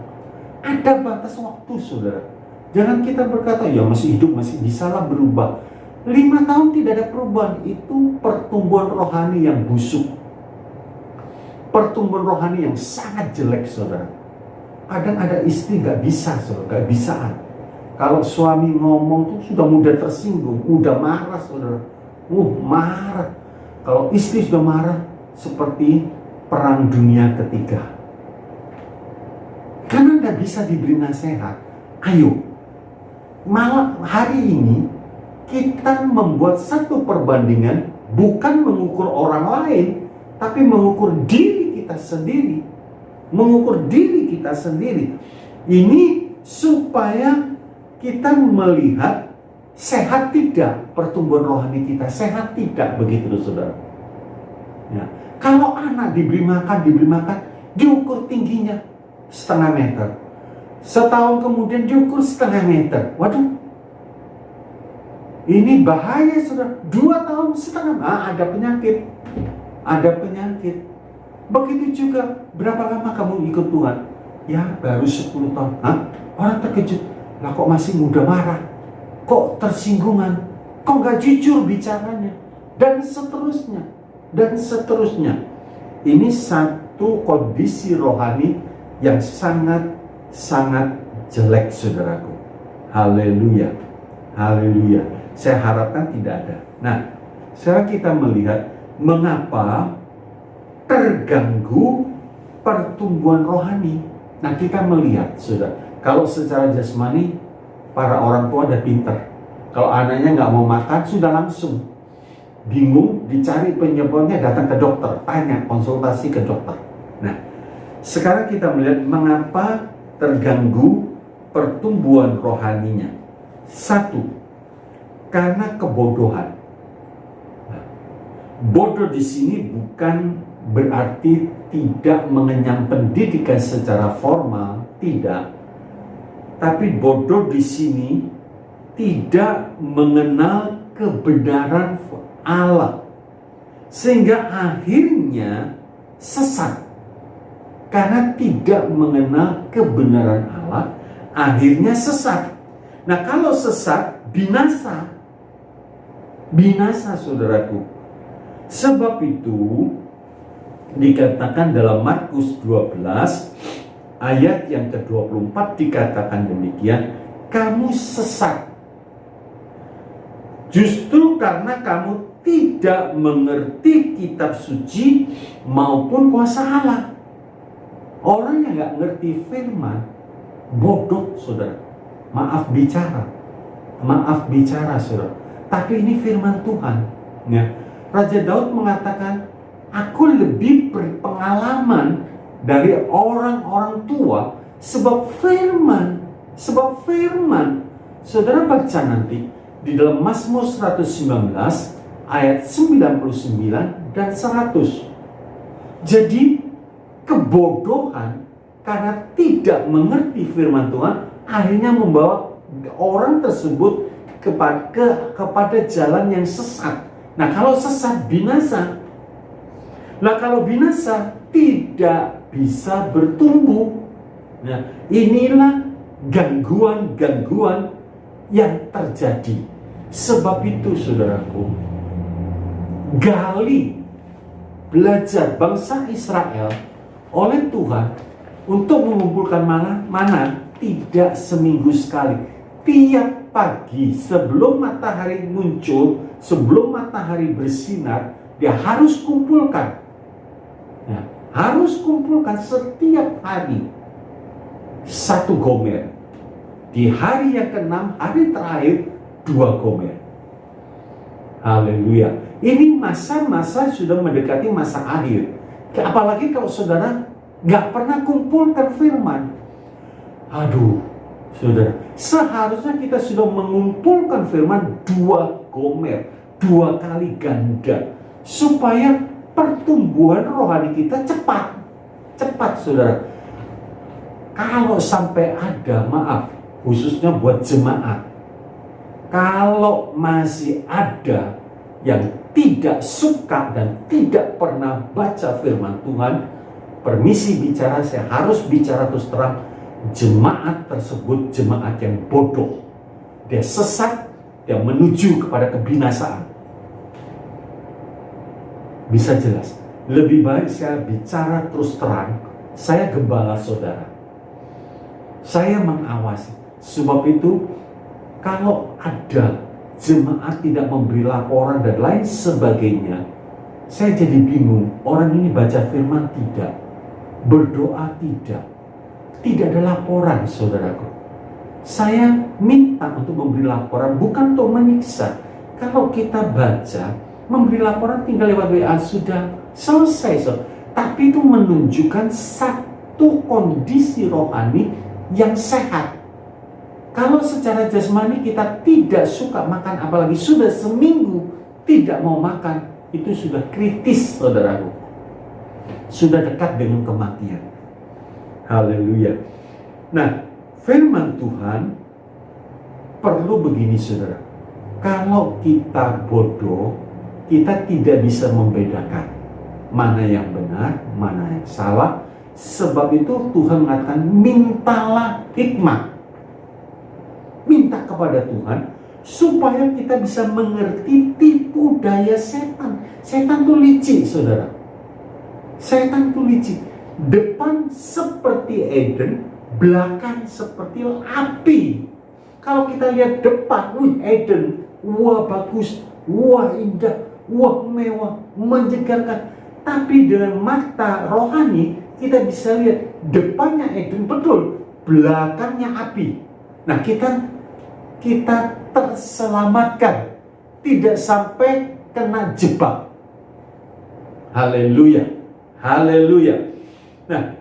Ada batas waktu, saudara. Jangan kita berkata, ya masih hidup, masih bisalah berubah. 5 tahun tidak ada perubahan, itu pertumbuhan rohani yang busuk. Pertumbuhan rohani yang sangat jelek, saudara. Kadang ada istri gak bisa, saudara, gak bisaan. Kalau suami ngomong tuh sudah mudah tersinggung, udah marah, saudara. Marah. Kalau istri sudah marah, seperti perang dunia ketiga. Karena gak bisa diberi nasihat. Ayo, malah hari ini kita membuat satu perbandingan, bukan mengukur orang lain, tapi mengukur diri kita sendiri. Mengukur diri kita sendiri. Ini supaya kita melihat sehat tidak pertumbuhan rohani kita, sehat tidak, begitu saudara. Ya. Kalau anak diberi makan, diukur tingginya 0,5 meter. Setahun kemudian diukur 0,5 meter. Waduh, ini bahaya, saudara. 2 tahun setengah, ada penyakit. Ada penyakit. Begitu juga, berapa lama kamu ikut Tuhan? Ya, baru 10 tahun. Orang terkejut. Lah kok masih muda marah? Kok tersinggungan? Kok nggak jujur bicaranya? Dan seterusnya. Dan seterusnya. Ini satu kondisi rohani yang sangat jelek, saudaraku. Haleluya. Haleluya. Saya harapkan tidak ada. Nah, sekarang kita melihat mengapa terganggu pertumbuhan rohani. Nah, kita melihat, saudara, kalau secara jasmani para orang tua udah pinter. Kalau anaknya nggak mau makan, sudah langsung bingung, dicari penyebabnya, datang ke dokter, tanya, konsultasi ke dokter. Nah, sekarang kita melihat mengapa terganggu pertumbuhan rohaninya. Satu, karena kebodohan. Nah, bodoh di sini bukan berarti tidak mengenyam pendidikan secara formal, tidak. Tapi bodoh di sini tidak mengenal kebenaran Allah, sehingga akhirnya sesat. Karena tidak mengenal kebenaran Allah, akhirnya sesat. Nah, kalau sesat, binasa. Binasa, saudaraku. Sebab itu dikatakan dalam Markus 12 ayat yang ke-24 dikatakan demikian, kamu sesat justru karena kamu tidak mengerti kitab suci maupun kuasa Allah. Orang yang nggak ngerti firman bodoh, saudara. Maaf bicara, saudara. Tapi ini firman Tuhan. Ya. Raja Daud mengatakan, aku lebih berpengalaman dari orang-orang tua sebab firman. Saudara baca nanti di dalam Mazmur 119 ayat 99 dan 100. Jadi kebodohan karena tidak mengerti firman Tuhan akhirnya membawa orang tersebut kepada jalan yang sesat. Nah, kalau sesat, binasa. Nah, kalau binasa, tidak bisa bertumbuh. Nah, inilah gangguan-gangguan yang terjadi. Sebab itu, saudaraku, gali, belajar bangsa Israel oleh Tuhan untuk mengumpulkan mana tidak seminggu sekali. Tiap pagi sebelum matahari muncul, sebelum matahari bersinar, dia harus kumpulkan. Nah, harus kumpulkan setiap hari 1 gomer. Di hari yang ke-6, hari terakhir 2 gomer. Haleluya. Ini masa-masa sudah mendekati masa akhir. Apalagi kalau saudara nggak pernah kumpulkan firman. Aduh, saudara, seharusnya kita sudah mengumpulkan firman 2 gomer, 2 kali ganda, supaya pertumbuhan rohani kita cepat, saudara. Kalau sampai ada, maaf, khususnya buat jemaat, kalau masih ada yang tidak suka dan tidak pernah baca firman Tuhan, permisi bicara, saya harus bicara terus terang, jemaat tersebut jemaat yang bodoh. Dia sesat, dia menuju kepada kebinasaan. Bisa jelas, lebih baik saya bicara terus terang. Saya gembala, saudara, saya mengawasi. Sebab itu, kalau ada jemaat tidak memberi laporan dan lain sebagainya, saya jadi bingung. Orang ini baca firman tidak, berdoa tidak ada laporan, saudaraku. Saya minta untuk memberi laporan, bukan untuk menyiksa. Kalau kita baca, memberi laporan tinggal lewat WA, sudah selesai. Tapi itu menunjukkan satu kondisi rohani yang sehat. Kalau secara jasmani kita tidak suka makan, apalagi sudah seminggu tidak mau makan, itu sudah kritis, saudaraku. Sudah dekat dengan kematian. Haleluya. Nah, firman Tuhan perlu begini, saudara. Kalau kita bodoh, kita tidak bisa membedakan mana yang benar, mana yang salah. Sebab itu Tuhan mengatakan, mintalah hikmat. kepada Tuhan supaya kita bisa mengerti tipu daya setan. Setan itu licik, saudara. Setan itu licik. Depan seperti Eden, belakang seperti api. Kalau kita lihat depan, Eden, wah bagus, wah indah, wah mewah, menyegarkan. Tapi dengan mata rohani, kita bisa lihat depannya Eden betul, belakangnya api. Nah, kita terselamatkan, tidak sampai kena jebak. Haleluya, haleluya. Nah,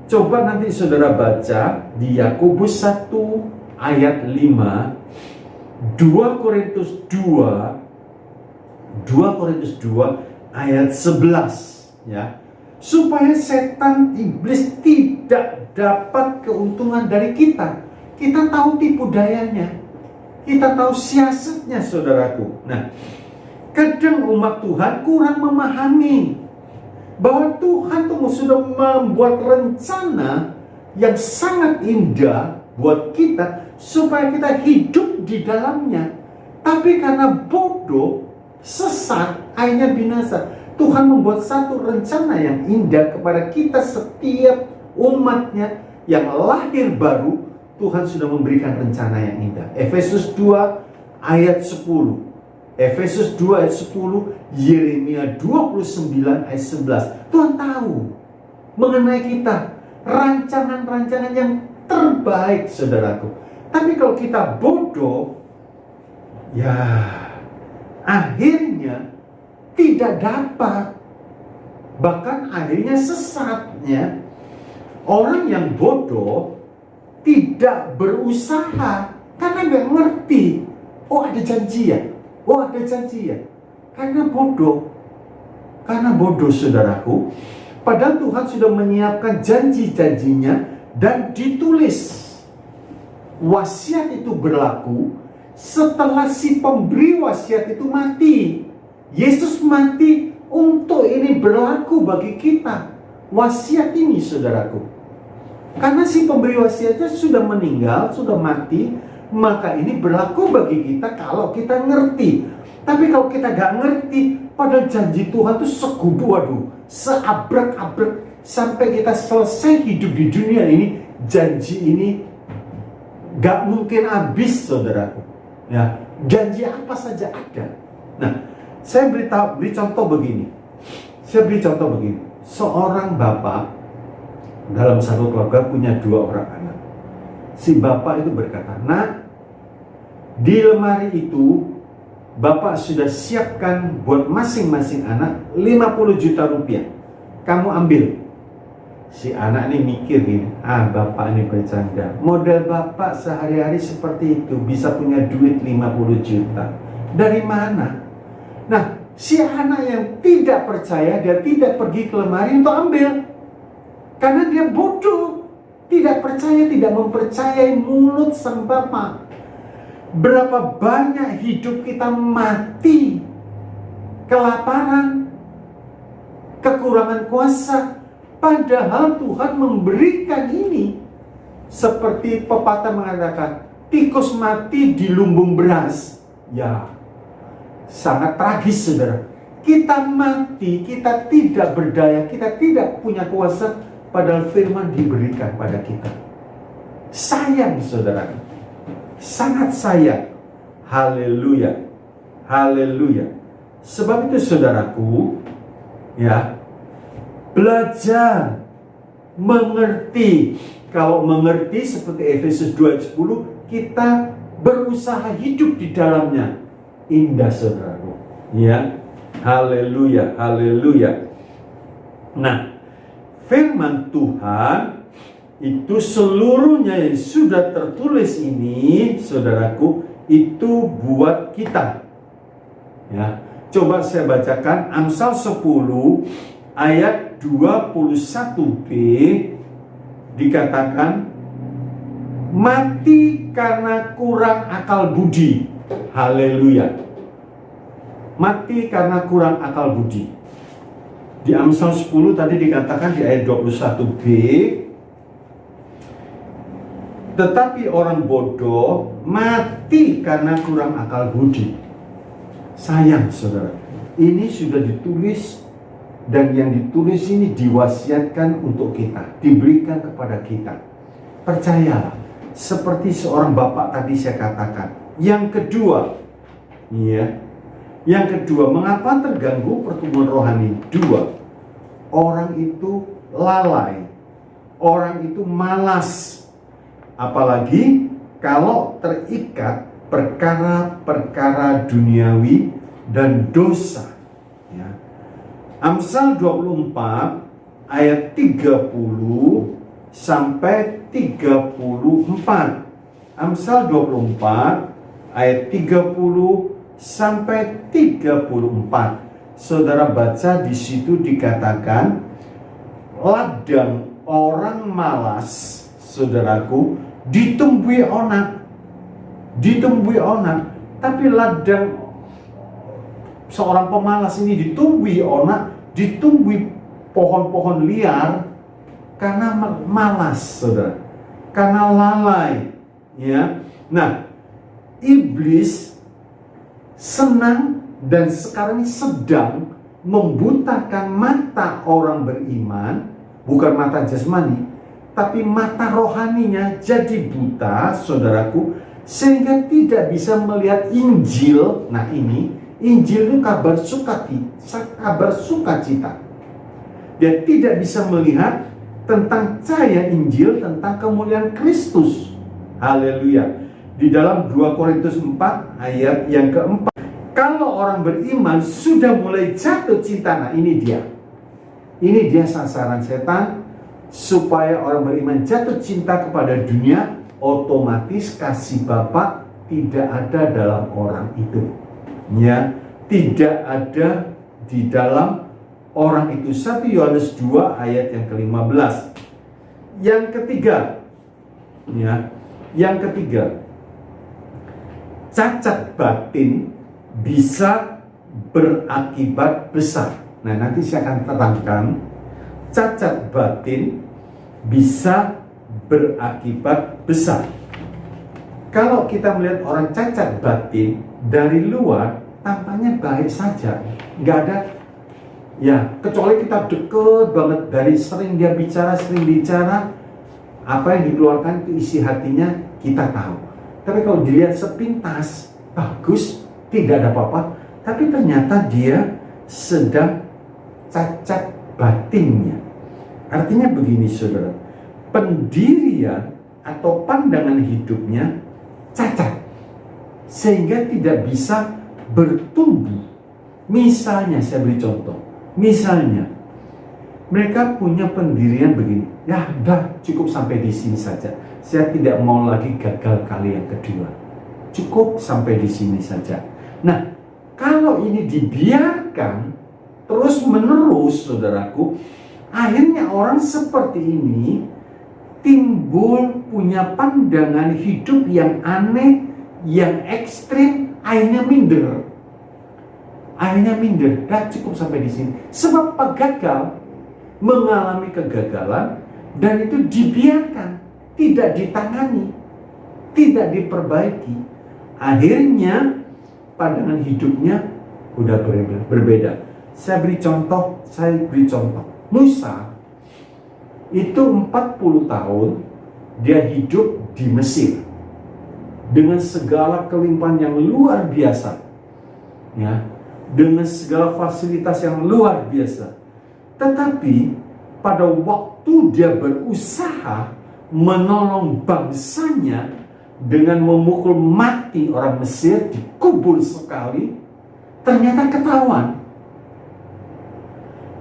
coba nanti saudara baca di Yakobus 1 ayat 5, 2 Korintus 2 ayat 11, ya. Supaya setan iblis tidak dapat keuntungan dari kita. Kita tahu tipu dayanya, kita tahu siasatnya, saudaraku. Nah, kadang umat Tuhan kurang memahami bahwa Tuhan tuh sudah membuat rencana yang sangat indah buat kita supaya kita hidup di dalamnya. Tapi karena bodoh, sesat, akhirnya binasa. Tuhan membuat satu rencana yang indah kepada kita setiap umatnya yang lahir baru. Tuhan sudah memberikan rencana yang indah. Efesus 2 ayat 10, Efesus 2 ayat 10, Yeremia 29 ayat 11. Tuhan tahu mengenai kita rancangan-rancangan yang terbaik, saudaraku. Tapi kalau kita bodoh, ya akhirnya tidak dapat, bahkan akhirnya sesatnya. Orang yang bodoh tidak berusaha karena nggak ngerti. Oh ada janji ya, oh ada janji ya. Karena bodoh, saudaraku. Padahal Tuhan sudah menyiapkan janji-janjinya dan ditulis. Wasiat itu berlaku setelah si pemberi wasiat itu mati. Yesus mati untuk ini berlaku bagi kita. Wasiat ini, saudaraku. Karena si pemberi wasiatnya sudah meninggal, sudah mati, maka ini berlaku bagi kita kalau kita ngerti. Tapi kalau kita gak ngerti, padahal janji Tuhan itu segubu, seabrek-abrek, sampai kita selesai hidup di dunia ini, janji ini gak mungkin habis, saudaraku. Ya, janji apa saja ada. Nah, saya beri contoh begini. Seorang bapak dalam satu keluarga punya 2 orang anak. Si bapak itu berkata, "Nak, di lemari itu bapak sudah siapkan buat masing-masing anak 50 juta rupiah. Kamu ambil." Si anak ini mikir gini, bapak ini bercanda. Model bapak sehari-hari seperti itu, bisa punya duit 50 juta. Dari mana? Nah, si anak yang tidak percaya, dia tidak pergi ke lemari untuk ambil. Karena dia bodoh, tidak percaya, tidak mempercayai mulut sang bapak. Berapa banyak hidup kita mati, kelaparan, kekurangan kuasa, padahal Tuhan memberikan ini. Seperti pepatah mengatakan, tikus mati di lumbung beras. Ya, sangat tragis, saudara. Kita mati, kita tidak berdaya, kita tidak punya kuasa, padahal firman diberikan pada kita. Sayang, saudara. Sangat sayang. Haleluya. Haleluya. Sebab itu, saudaraku, ya, belajar mengerti. Kalau mengerti seperti Efesus 2 ayat 10, kita berusaha hidup di dalamnya. Indah, saudaraku. Ya. Haleluya, haleluya. Nah, firman Tuhan itu seluruhnya yang sudah tertulis ini, saudaraku, itu buat kita. Ya. Coba saya bacakan Amsal 10 ayat 21b, dikatakan, mati karena kurang akal budi. Haleluya. Mati karena kurang akal budi. Di Amsal 10 tadi dikatakan di ayat 21b, Tetapi orang bodoh mati karena kurang akal budi. Sayang saudara, ini sudah ditulis, dan yang ditulis ini diwasiatkan untuk kita, diberikan kepada kita. Percayalah, seperti seorang bapak tadi saya katakan. Yang kedua, yang kedua, mengapa terganggu pertumbuhan rohani? Dua, orang itu lalai, orang itu malas, apalagi kalau terikat perkara-perkara duniawi dan dosa. Amsal 24 ayat 30 sampai 34. Amsal 24 ayat 30 sampai 34. Saudara baca, di situ dikatakan ladang orang malas, saudaraku, ditumbuhi onak. Tapi ladang seorang pemalas ini ditumbuhi onak, ditumbuhi pohon-pohon liar karena malas, saudara, karena lalai. Nah, iblis senang dan sekarang ini sedang membutakan mata orang beriman, bukan mata jasmani, tapi mata rohaninya jadi buta, saudaraku, sehingga tidak bisa melihat Injil. Nah, ini Injil itu kabar sukacita. Dia tidak bisa melihat tentang cahaya Injil, tentang kemuliaan Kristus. Haleluya. Di dalam 2 Korintus 4 ayat yang keempat, kalau orang beriman sudah mulai jatuh cinta, nah ini dia sasaran setan, supaya orang beriman jatuh cinta kepada dunia, otomatis kasih Bapa tidak ada dalam orang itu. Tidak ada di dalam orang itu. 1 Yohanes 2 ayat yang ke-15. Yang ketiga, cacat batin bisa berakibat besar. Nah, nanti saya akan terangkan. Cacat batin bisa berakibat besar. Kalau kita melihat orang cacat batin dari luar, tampaknya baik saja, nggak ada, kecuali kita deket banget, dari sering dia bicara, apa yang dikeluarkan itu isi hatinya kita tahu. Tapi kalau dilihat sepintas, bagus, tidak ada apa-apa, tapi ternyata dia sedang cacat batinnya. Artinya begini, saudara, pendirian atau pandangan hidupnya cacat, sehingga tidak bisa bertumbuh. Misalnya, saya beri contoh. Misalnya, mereka punya pendirian begini, udah cukup sampai di sini saja. Saya tidak mau lagi gagal kali yang kedua. Cukup sampai di sini saja. Nah, kalau ini dibiarkan terus menerus, saudaraku, akhirnya orang seperti ini timbul punya pandangan hidup yang aneh, yang ekstrim, akhirnya minder. Dah cukup sampai di sini. Sebab gagal, mengalami kegagalan, dan itu dibiarkan, tidak ditangani, tidak diperbaiki. Akhirnya pandangan hidupnya udah berbeda. Saya beri contoh. Musa itu 40 tahun dia hidup di Mesir dengan segala kelimpahan yang luar biasa, dengan segala fasilitas yang luar biasa. Tetapi pada waktu dia berusaha menolong bangsanya dengan memukul mati orang Mesir, dikubur sekali, ternyata ketahuan.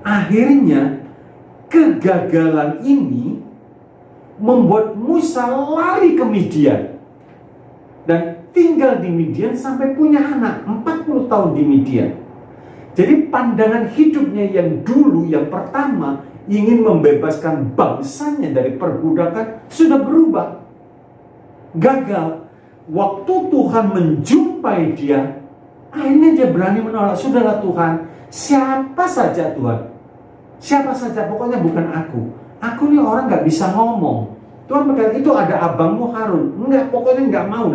Akhirnya kegagalan ini membuat Musa lari ke Midian dan tinggal di Midian sampai punya anak, 40 tahun di Midian. Jadi pandangan hidupnya yang dulu, yang pertama, ingin membebaskan bangsanya dari perbudakan, sudah berubah. Gagal. Waktu Tuhan menjumpai dia, akhirnya dia berani menolak. Sudahlah Tuhan, siapa saja Tuhan, siapa saja, pokoknya bukan aku. Aku ini orang gak bisa ngomong, Tuhan berkata, itu ada abangmu Harun. Enggak, pokoknya enggak mau.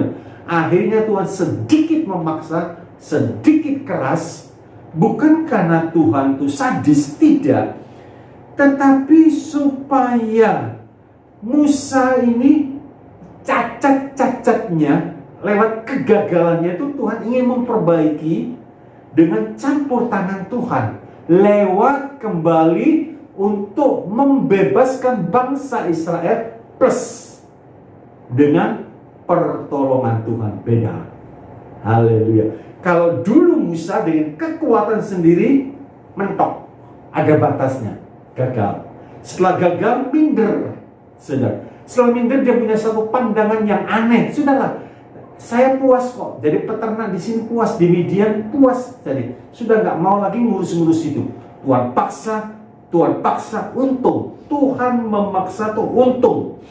Akhirnya Tuhan sedikit memaksa, sedikit keras. Bukan karena Tuhan itu sadis, tidak. Tetapi supaya Musa ini cacat-cacatnya, lewat kegagalannya itu Tuhan ingin memperbaiki dengan campur tangan Tuhan. Lewat kembali untuk membebaskan bangsa Israel plus dengan pertolongan Tuhan. Beda. Haleluya. Kalau dulu Musa dengan kekuatan sendiri mentok, ada batasnya, gagal. Setelah gagal, minder. Setelah minder dia punya satu pandangan yang aneh. Sudahlah, saya puas kok. Jadi peternak di sini puas, di Midian puas. Jadi sudah nggak mau lagi ngurus-ngurus itu. Tuhan paksa, untung. Tuhan memaksa tuh untung.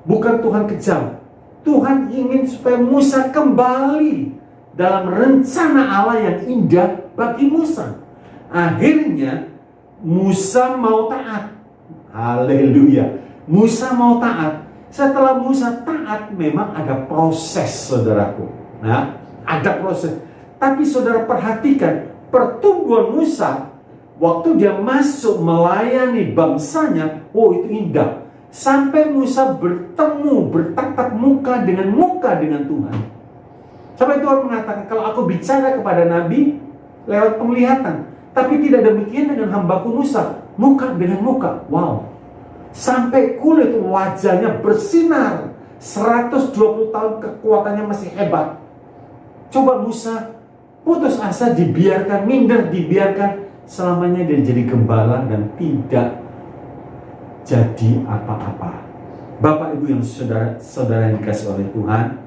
Bukan Tuhan kejam. Tuhan ingin supaya Musa kembali dalam rencana Allah yang indah bagi Musa. Akhirnya Musa mau taat. Haleluya. Musa mau taat. Setelah Musa taat, memang ada proses, saudaraku. Nah, ada proses. Tapi saudara perhatikan pertumbuhan Musa waktu dia masuk melayani bangsanya. Oh, itu indah. Sampai Musa bertatap muka dengan Tuhan. Sampai Tuhan mengatakan, kalau aku bicara kepada Nabi lewat penglihatan, tapi tidak demikian dengan hambaku Musa, muka dengan muka. Wow. Sampai kulit wajahnya bersinar. 120 tahun kekuatannya masih hebat. Coba Musa putus asa, dibiarkan, minder, dibiarkan. Selamanya dia jadi gembala dan tidak jadi apa-apa. Bapak Ibu yang saudara yang dikasih oleh Tuhan,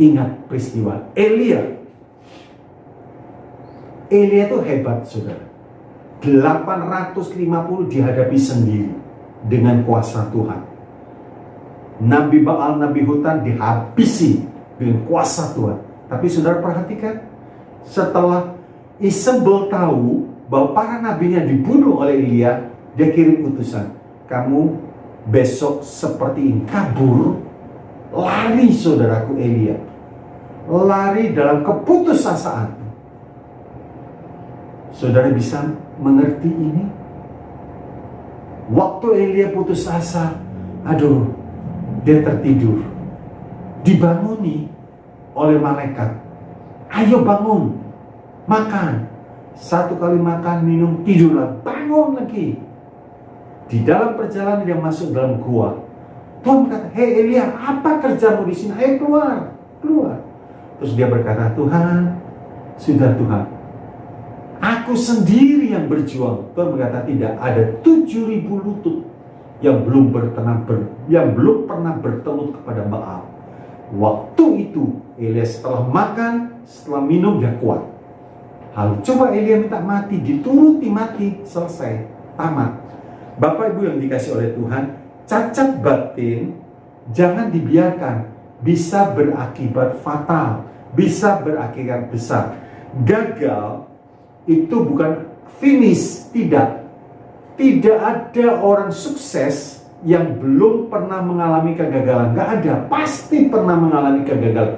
ingat peristiwa Elia itu hebat, saudara. 850 dihadapi sendiri dengan kuasa Tuhan. Nabi Baal, Nabi hutan dihabisi dengan kuasa Tuhan. Tapi saudara perhatikan, setelah Isabel tahu bahwa para nabinya dibunuh oleh Elia, dia kirim utusan, kamu besok seperti ini, kabur, lari saudaraku Elia, lari dalam keputusasaan. Saudara bisa mengerti ini? Waktu Elia putus asa, aduh, dia tertidur, dibanguni oleh malaikat. Ayo bangun, makan. Satu kali makan, minum, tidurlah, bangun lagi. Di dalam perjalanan dia masuk dalam gua. Tuhan berkata, hei Elia, apa kerjamu di sini? Ayo keluar. Terus dia berkata, Tuhan, sudah Tuhan, aku sendiri yang berjuang. Tuhan berkata, tidak, ada 7.000 lutut yang belum pernah bertelut kepada Baal. Waktu itu Elia setelah makan, setelah minum, dia kuat. Lalu coba Elia minta mati, dituruti mati, selesai, tamat. Bapak Ibu yang dikasih oleh Tuhan, cacat batin jangan dibiarkan, bisa berakibat fatal, bisa berakibat besar. Gagal itu bukan finish, tidak ada orang sukses yang belum pernah mengalami kegagalan. Gak ada, pasti pernah mengalami kegagalan.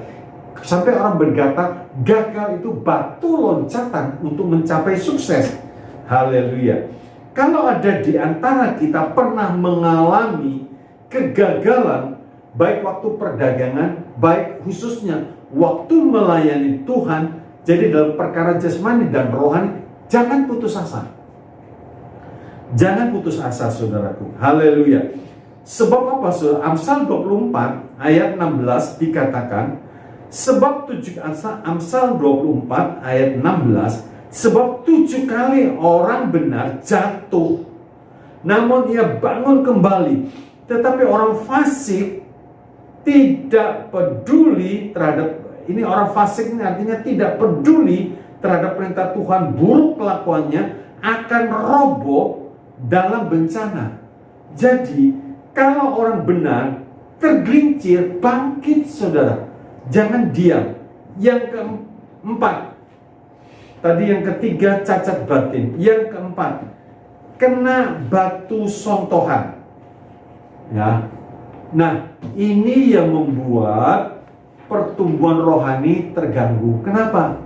Sampai orang berkata, gagal itu batu loncatan untuk mencapai sukses. Haleluya. Kalau ada di antara kita pernah mengalami kegagalan, baik waktu perdagangan, baik khususnya waktu melayani Tuhan, jadi dalam perkara jasmani dan rohani, jangan putus asa. Jangan putus asa, saudaraku. Haleluya. Sebab apa, saudara? Amsal 24 ayat 16 dikatakan, sebab Amsal 24 ayat 16, sebab 7 kali orang benar jatuh, namun ia bangun kembali. Tetapi orang fasik tidak peduli terhadap, ini orang fasik ini artinya tidak peduli terhadap perintah Tuhan, buruk kelakuannya, akan roboh dalam bencana. Jadi kalau orang benar tergelincir, bangkit saudara, jangan diam. Yang keempat, tadi yang ketiga cacat batin. Yang keempat, kena batu sontohan. Ya. Nah, ini yang membuat pertumbuhan rohani terganggu. Kenapa?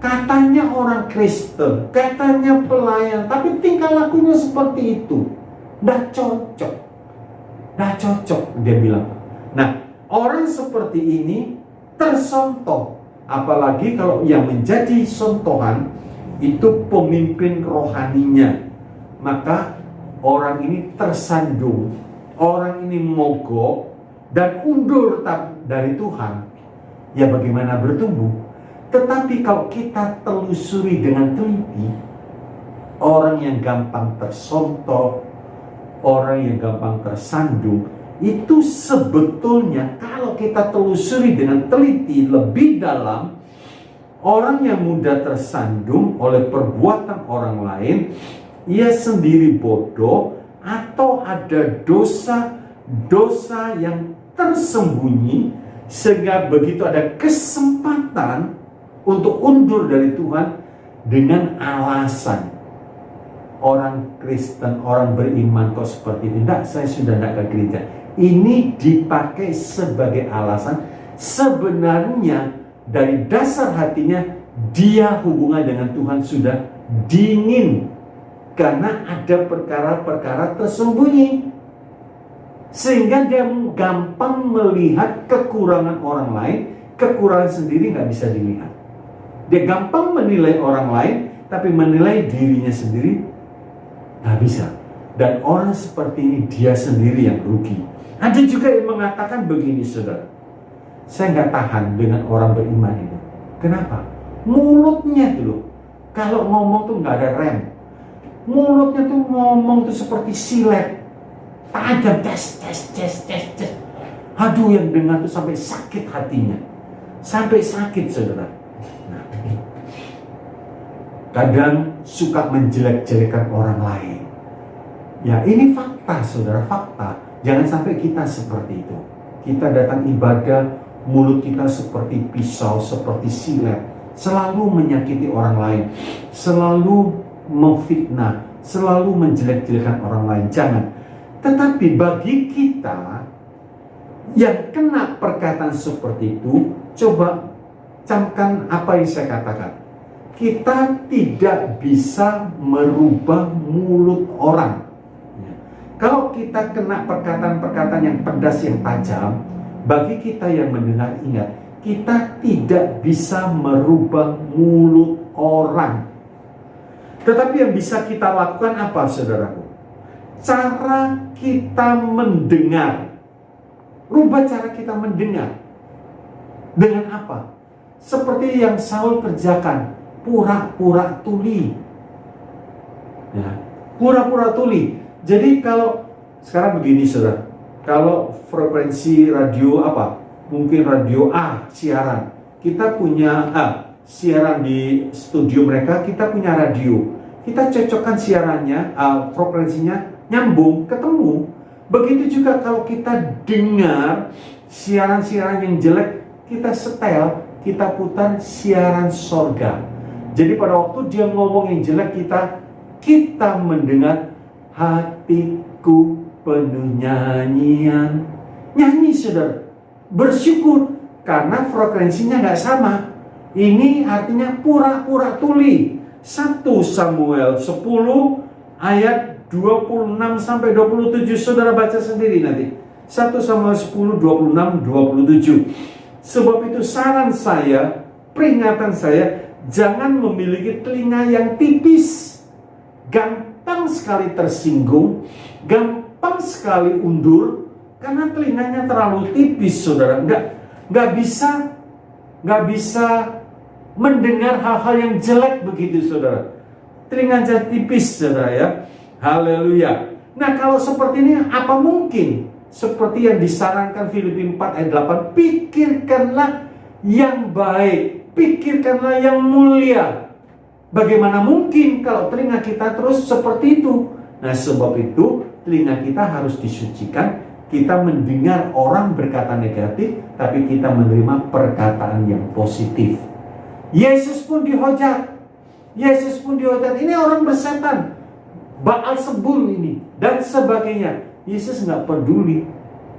Katanya orang Kristen, katanya pelayan, tapi tingkah lakunya seperti itu. Nggak cocok. Nggak cocok, dia bilang. Nah, orang seperti ini tersontoh. Apalagi kalau yang menjadi sontohan itu pemimpin rohaninya. Maka orang ini tersandung, orang ini mogok dan undur dari Tuhan. Ya bagaimana bertumbuh? Tetapi kalau kita telusuri dengan teliti, orang yang gampang tersontoh, orang yang gampang tersandung, itu sebetulnya kalau kita telusuri dengan teliti lebih dalam, orang yang mudah tersandung oleh perbuatan orang lain, ia sendiri bodoh atau ada dosa yang tersembunyi, sehingga begitu ada kesempatan untuk undur dari Tuhan dengan alasan orang Kristen, orang beriman kok seperti ini. Tidak, saya sudah tidak ke gereja. Ini dipakai sebagai alasan. Sebenarnya dari dasar hatinya dia hubungan dengan Tuhan sudah dingin, karena ada perkara-perkara tersembunyi, sehingga dia gampang melihat kekurangan orang lain, kekurangan sendiri nggak bisa dilihat. Dia gampang menilai orang lain, tapi menilai dirinya sendiri nggak bisa. Dan orang seperti ini dia sendiri yang rugi. Ada juga yang mengatakan begini, saudara, saya nggak tahan dengan orang beriman itu. Kenapa? Mulutnya tuh loh, kalau ngomong tuh nggak ada rem. Mulutnya tuh ngomong tuh seperti silet, tajam, tes. Aduh, yang dengar tuh sampai sakit hatinya, sampai sakit, saudara. Nah, kadang suka menjelek-jelekan orang lain. Ya, ini fakta, saudara, fakta. Jangan sampai kita seperti itu. Kita datang ibadah, mulut kita seperti pisau, seperti silet, selalu menyakiti orang lain, selalu memfitnah, selalu menjelek-jelekan orang lain. Jangan. Tetapi bagi kita yang kena perkataan seperti itu, coba camkan apa yang saya katakan. Kita tidak bisa merubah mulut orang. Kalau kita kena perkataan-perkataan yang pedas, yang tajam, bagi kita yang mendengar, ingat, kita tidak bisa merubah mulut orang. Tetapi yang bisa kita lakukan apa, saudaraku? Cara kita mendengar. Rubah cara kita mendengar. Dengan apa? Seperti yang Saul kerjakan, pura-pura tuli. Ya, pura-pura tuli. Jadi kalau sekarang begini, saudara, kalau frekuensi radio apa, mungkin radio A siaran, kita punya siaran di studio mereka, kita punya radio, kita cocokkan siarannya, frekuensinya nyambung, ketemu. Begitu juga kalau kita dengar siaran-siaran yang jelek, kita setel, kita putar siaran sorga. Jadi pada waktu dia ngomong yang jelek, kita mendengar, hatiku penuh nyanyian. Nyanyi, saudara, bersyukur karena frekuensinya nggak sama. Ini artinya pura-pura tuli. 1 Samuel 10 ayat 26 sampai 27, saudara baca sendiri nanti. 1 Samuel 10 26 27. Sebab itu saran saya, peringatan saya, jangan memiliki telinga yang tipis, gampang sekali tersinggung, gampang sekali undur, karena telinganya terlalu tipis, saudara. Nggak bisa mendengar hal-hal yang jelek begitu, saudara. Telinganya tipis, saudara, ya. Haleluya. Nah, kalau seperti ini, apa mungkin seperti yang disarankan Filipi 4 ayat 8, pikirkanlah yang baik, pikirkanlah yang mulia. Bagaimana mungkin kalau telinga kita terus seperti itu? Nah, sebab itu telinga kita harus disucikan. Kita mendengar orang berkata negatif, tapi kita menerima perkataan yang positif. Yesus pun dihujat. Ini orang bersetan, Baalsebul ini, dan sebagainya. Yesus nggak peduli.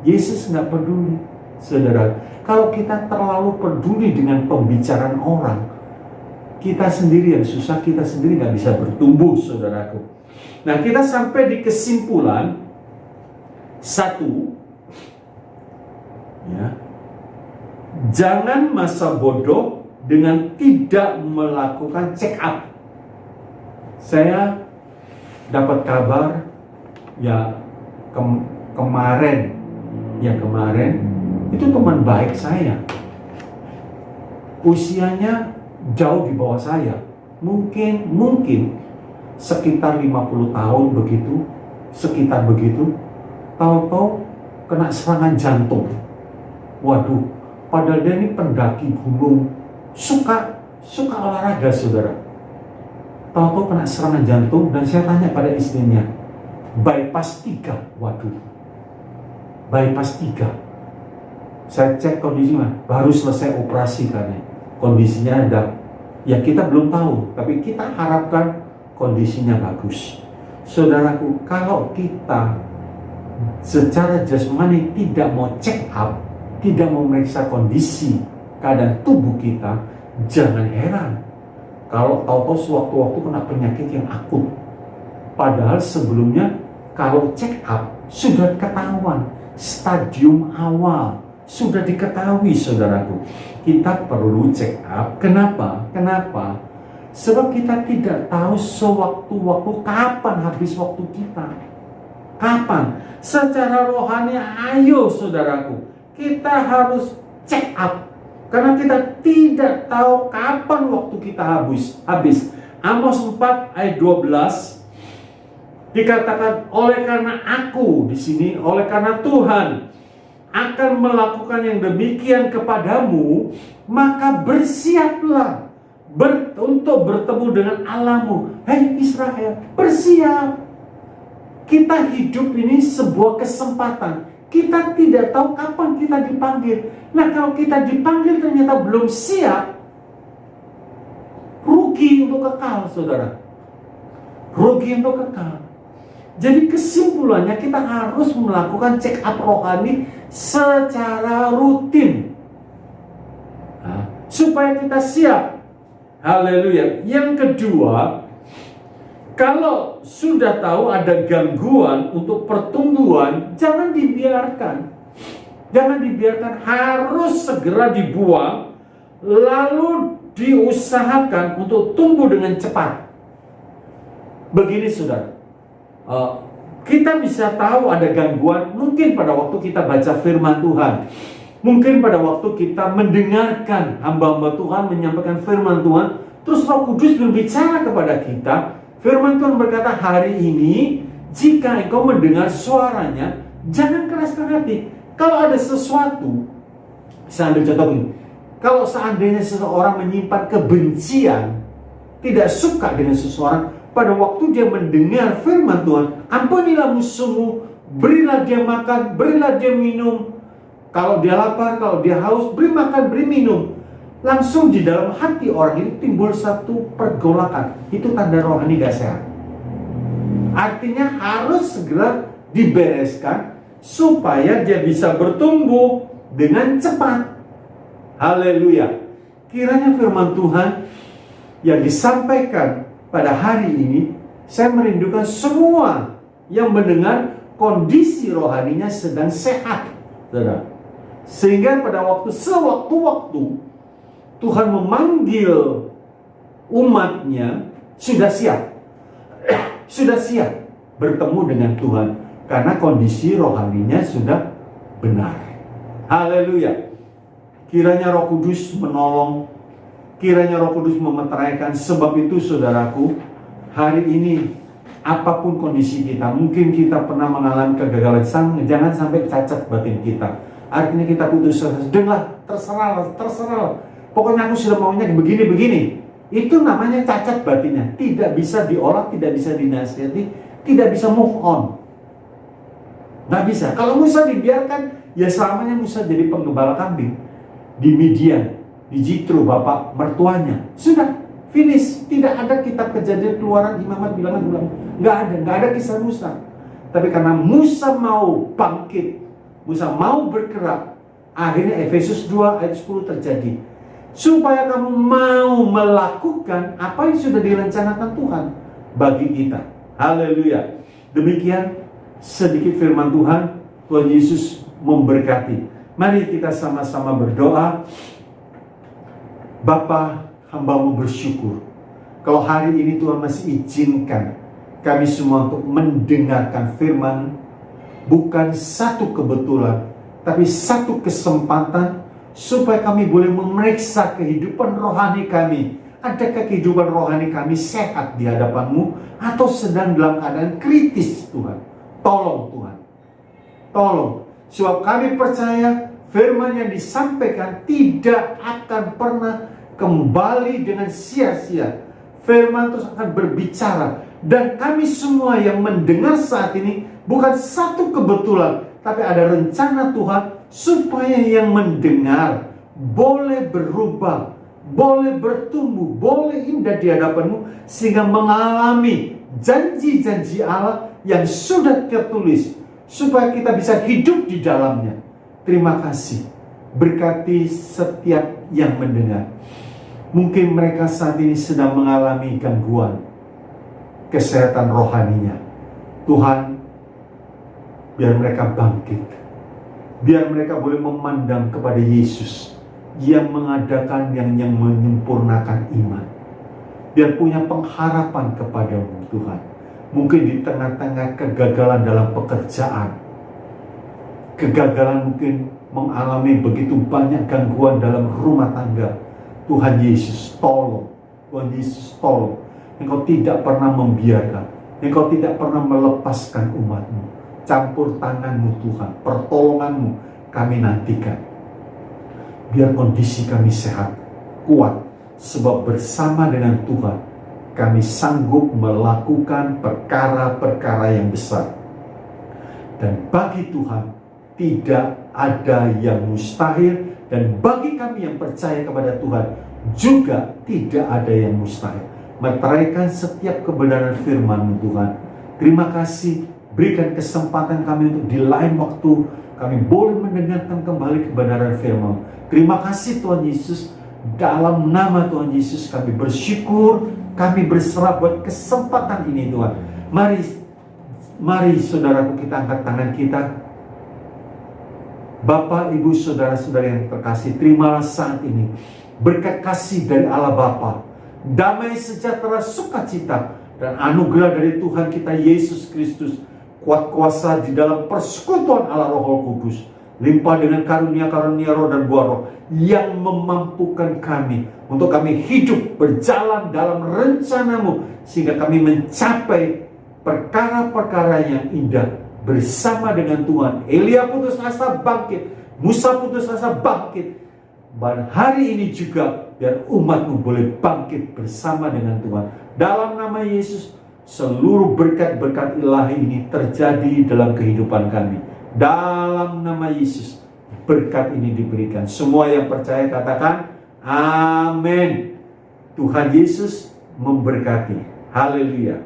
Yesus nggak peduli, saudara. Kalau kita terlalu peduli dengan pembicaraan orang, kita sendiri yang susah, kita sendiri nggak bisa bertumbuh, saudaraku. Nah, kita sampai di kesimpulan satu, ya, jangan masa bodoh dengan tidak melakukan check up. Saya dapat kabar ya kemarin itu teman baik saya, usianya jauh di bawah saya, mungkin sekitar 50 tahun begitu, sekitar begitu. Tahu-tahu kena serangan jantung. Waduh, padahal dia ini pendaki gunung, suka olahraga, saudara. Tahu-tahu kena serangan jantung, dan saya tanya pada istrinya, bypass 3. Waduh, bypass 3. Saya cek kondisinya, baru selesai operasi kan, kondisinya ada, ya kita belum tahu, tapi kita harapkan kondisinya bagus. Saudaraku, kalau kita secara jasmani tidak mau check up, tidak mau memeriksa kondisi keadaan tubuh kita, jangan heran kalau tahu-tahu sewaktu-waktu kena penyakit yang akut. Padahal sebelumnya kalau check up sudah ketahuan, stadium awal sudah diketahui, saudaraku. Kita perlu check up. Kenapa? Sebab kita tidak tahu sewaktu-waktu kapan habis waktu kita. Kapan? Secara rohani, ayo saudaraku, kita harus check up. Karena kita tidak tahu kapan waktu kita habis. Amos 4 ayat 12 dikatakan, oleh karena aku di sini, oleh karena Tuhan akan melakukan yang demikian kepadamu, maka bersiaplah untuk bertemu dengan Allahmu. Hei Israel, bersiap. Kita hidup ini sebuah kesempatan. Kita tidak tahu kapan kita dipanggil. Nah, kalau kita dipanggil ternyata belum siap, rugi untuk kekal, saudara. Rugi untuk kekal. Jadi kesimpulannya kita harus melakukan check up rohani secara rutin, supaya kita siap. Haleluya. Yang kedua, kalau sudah tahu ada gangguan untuk pertumbuhan, jangan dibiarkan. Jangan dibiarkan, harus segera dibuang, lalu diusahakan untuk tumbuh dengan cepat. Begini, saudara. Kita bisa tahu ada gangguan mungkin pada waktu kita baca firman Tuhan. Mungkin pada waktu kita mendengarkan hamba-hamba Tuhan menyampaikan firman Tuhan, terus Roh Kudus berbicara kepada kita. Firman Tuhan berkata, hari ini jika engkau mendengar suaranya, jangan keraskan hati. Kalau ada sesuatu, saya ambil contoh ini, kalau seandainya seseorang menyimpan kebencian, tidak suka dengan seseorang, pada waktu dia mendengar firman Tuhan, ampunilah musuhmu, berilah dia makan, berilah dia minum. Kalau dia lapar, kalau dia haus, beri makan, beri minum. Langsung di dalam hati orang ini timbul satu pergolakan. Itu tanda rohani gak sehat. Artinya harus segera dibereskan supaya dia bisa bertumbuh dengan cepat. Haleluya. Kiranya firman Tuhan yang disampaikan pada hari ini, saya merindukan semua yang mendengar kondisi rohaninya sedang sehat, saudara. Sehingga pada sewaktu-waktu Tuhan memanggil umatnya, sudah siap. Sudah siap bertemu dengan Tuhan. Karena kondisi rohaninya sudah benar. Haleluya. Kiranya Roh Kudus menolong. Kiranya Roh Kudus memeteraikan. Sebab itu saudaraku, hari ini apapun kondisi kita, mungkin kita pernah mengalami kegagalan, jangan sampai cacat batin kita. Artinya kita putus asa, terserah. Pokoknya aku sudah maunya begini. Itu namanya cacat batinnya. Tidak bisa diolah, tidak bisa dinasihati, tidak bisa move on. Nggak bisa. Kalau Musa dibiarkan, ya selamanya Musa jadi penggembala kambing di Midian, di Jitro, bapak mertuanya. Sudah, finish. Tidak ada kitab Kejadian, Keluaran, Imamat, Bilangan, Ulangan. Nggak ada kisah Musa. Tapi karena Musa mau bangkit, Musa mau bergerak, akhirnya Efesus 2 ayat 10 terjadi. Supaya kamu mau melakukan apa yang sudah direncanakan Tuhan bagi kita. Haleluya. Demikian sedikit firman Tuhan. Tuhan Yesus memberkati. Mari kita sama-sama berdoa. Bapa, hamba-Mu bersyukur kalau hari ini Tuhan masih izinkan kami semua untuk mendengarkan firman, bukan satu kebetulan, tapi satu kesempatan supaya kami boleh memeriksa kehidupan rohani kami. Adakah kehidupan rohani kami sehat di hadapan-Mu atau sedang dalam keadaan kritis, Tuhan? Tolong Tuhan, tolong. Sebab kami percaya firman yang disampaikan tidak akan pernah kembali dengan sia-sia. Firman terus akan berbicara. Dan kami semua yang mendengar saat ini bukan satu kebetulan, tapi ada rencana Tuhan supaya yang mendengar boleh berubah, boleh bertumbuh, boleh indah di hadapan-Mu, sehingga mengalami janji-janji Allah yang sudah tertulis, supaya kita bisa hidup di dalamnya. Terima kasih. Berkati setiap yang mendengar. Mungkin mereka saat ini sedang mengalami gangguan kesehatan rohaninya. Tuhan, biar mereka bangkit. Biar mereka boleh memandang kepada Yesus yang mengadakan, yang menyempurnakan iman. Biar punya pengharapan kepada-Mu, Tuhan. Mungkin di tengah-tengah kegagalan dalam pekerjaan, kegagalan mungkin mengalami begitu banyak gangguan dalam rumah tangga. Tuhan Yesus tolong, Tuhan Yesus tolong. Engkau tidak pernah membiarkan, Engkau tidak pernah melepaskan umat-Mu. Campur tangan-Mu Tuhan, pertolongan-Mu kami nantikan. Biar kondisi kami sehat, kuat, sebab bersama dengan Tuhan kami sanggup melakukan perkara-perkara yang besar. Dan bagi Tuhan tidak ada yang mustahil. Dan bagi kami yang percaya kepada Tuhan juga tidak ada yang mustahil. Meteraikan setiap kebenaran firman-Mu Tuhan. Terima kasih, berikan kesempatan kami untuk di lain waktu kami boleh mendengarkan kembali kebenaran firman. Terima kasih Tuhan Yesus. Dalam nama Tuhan Yesus kami bersyukur, kami berserah buat kesempatan ini Tuhan. Mari saudaraku, kita angkat tangan kita. Bapak, Ibu, saudara-saudara yang terkasih, terimalah saat ini berkat kasih dari Allah Bapa, damai sejahtera, sukacita, dan anugerah dari Tuhan kita Yesus Kristus, kuat kuasa di dalam persekutuan Allah Roh Kudus, limpah dengan karunia-karunia roh dan buah roh yang memampukan kami untuk kami hidup berjalan dalam rencana-Mu, sehingga kami mencapai perkara-perkara yang indah bersama dengan Tuhan. Elia putus asa bangkit, Musa putus asa bangkit. Dan hari ini juga biar umat-Mu boleh bangkit bersama dengan Tuhan. Dalam nama Yesus, seluruh berkat-berkat ilahi ini terjadi dalam kehidupan kami. Dalam nama Yesus, berkat ini diberikan. Semua yang percaya katakan amin. Tuhan Yesus memberkati. Haleluya.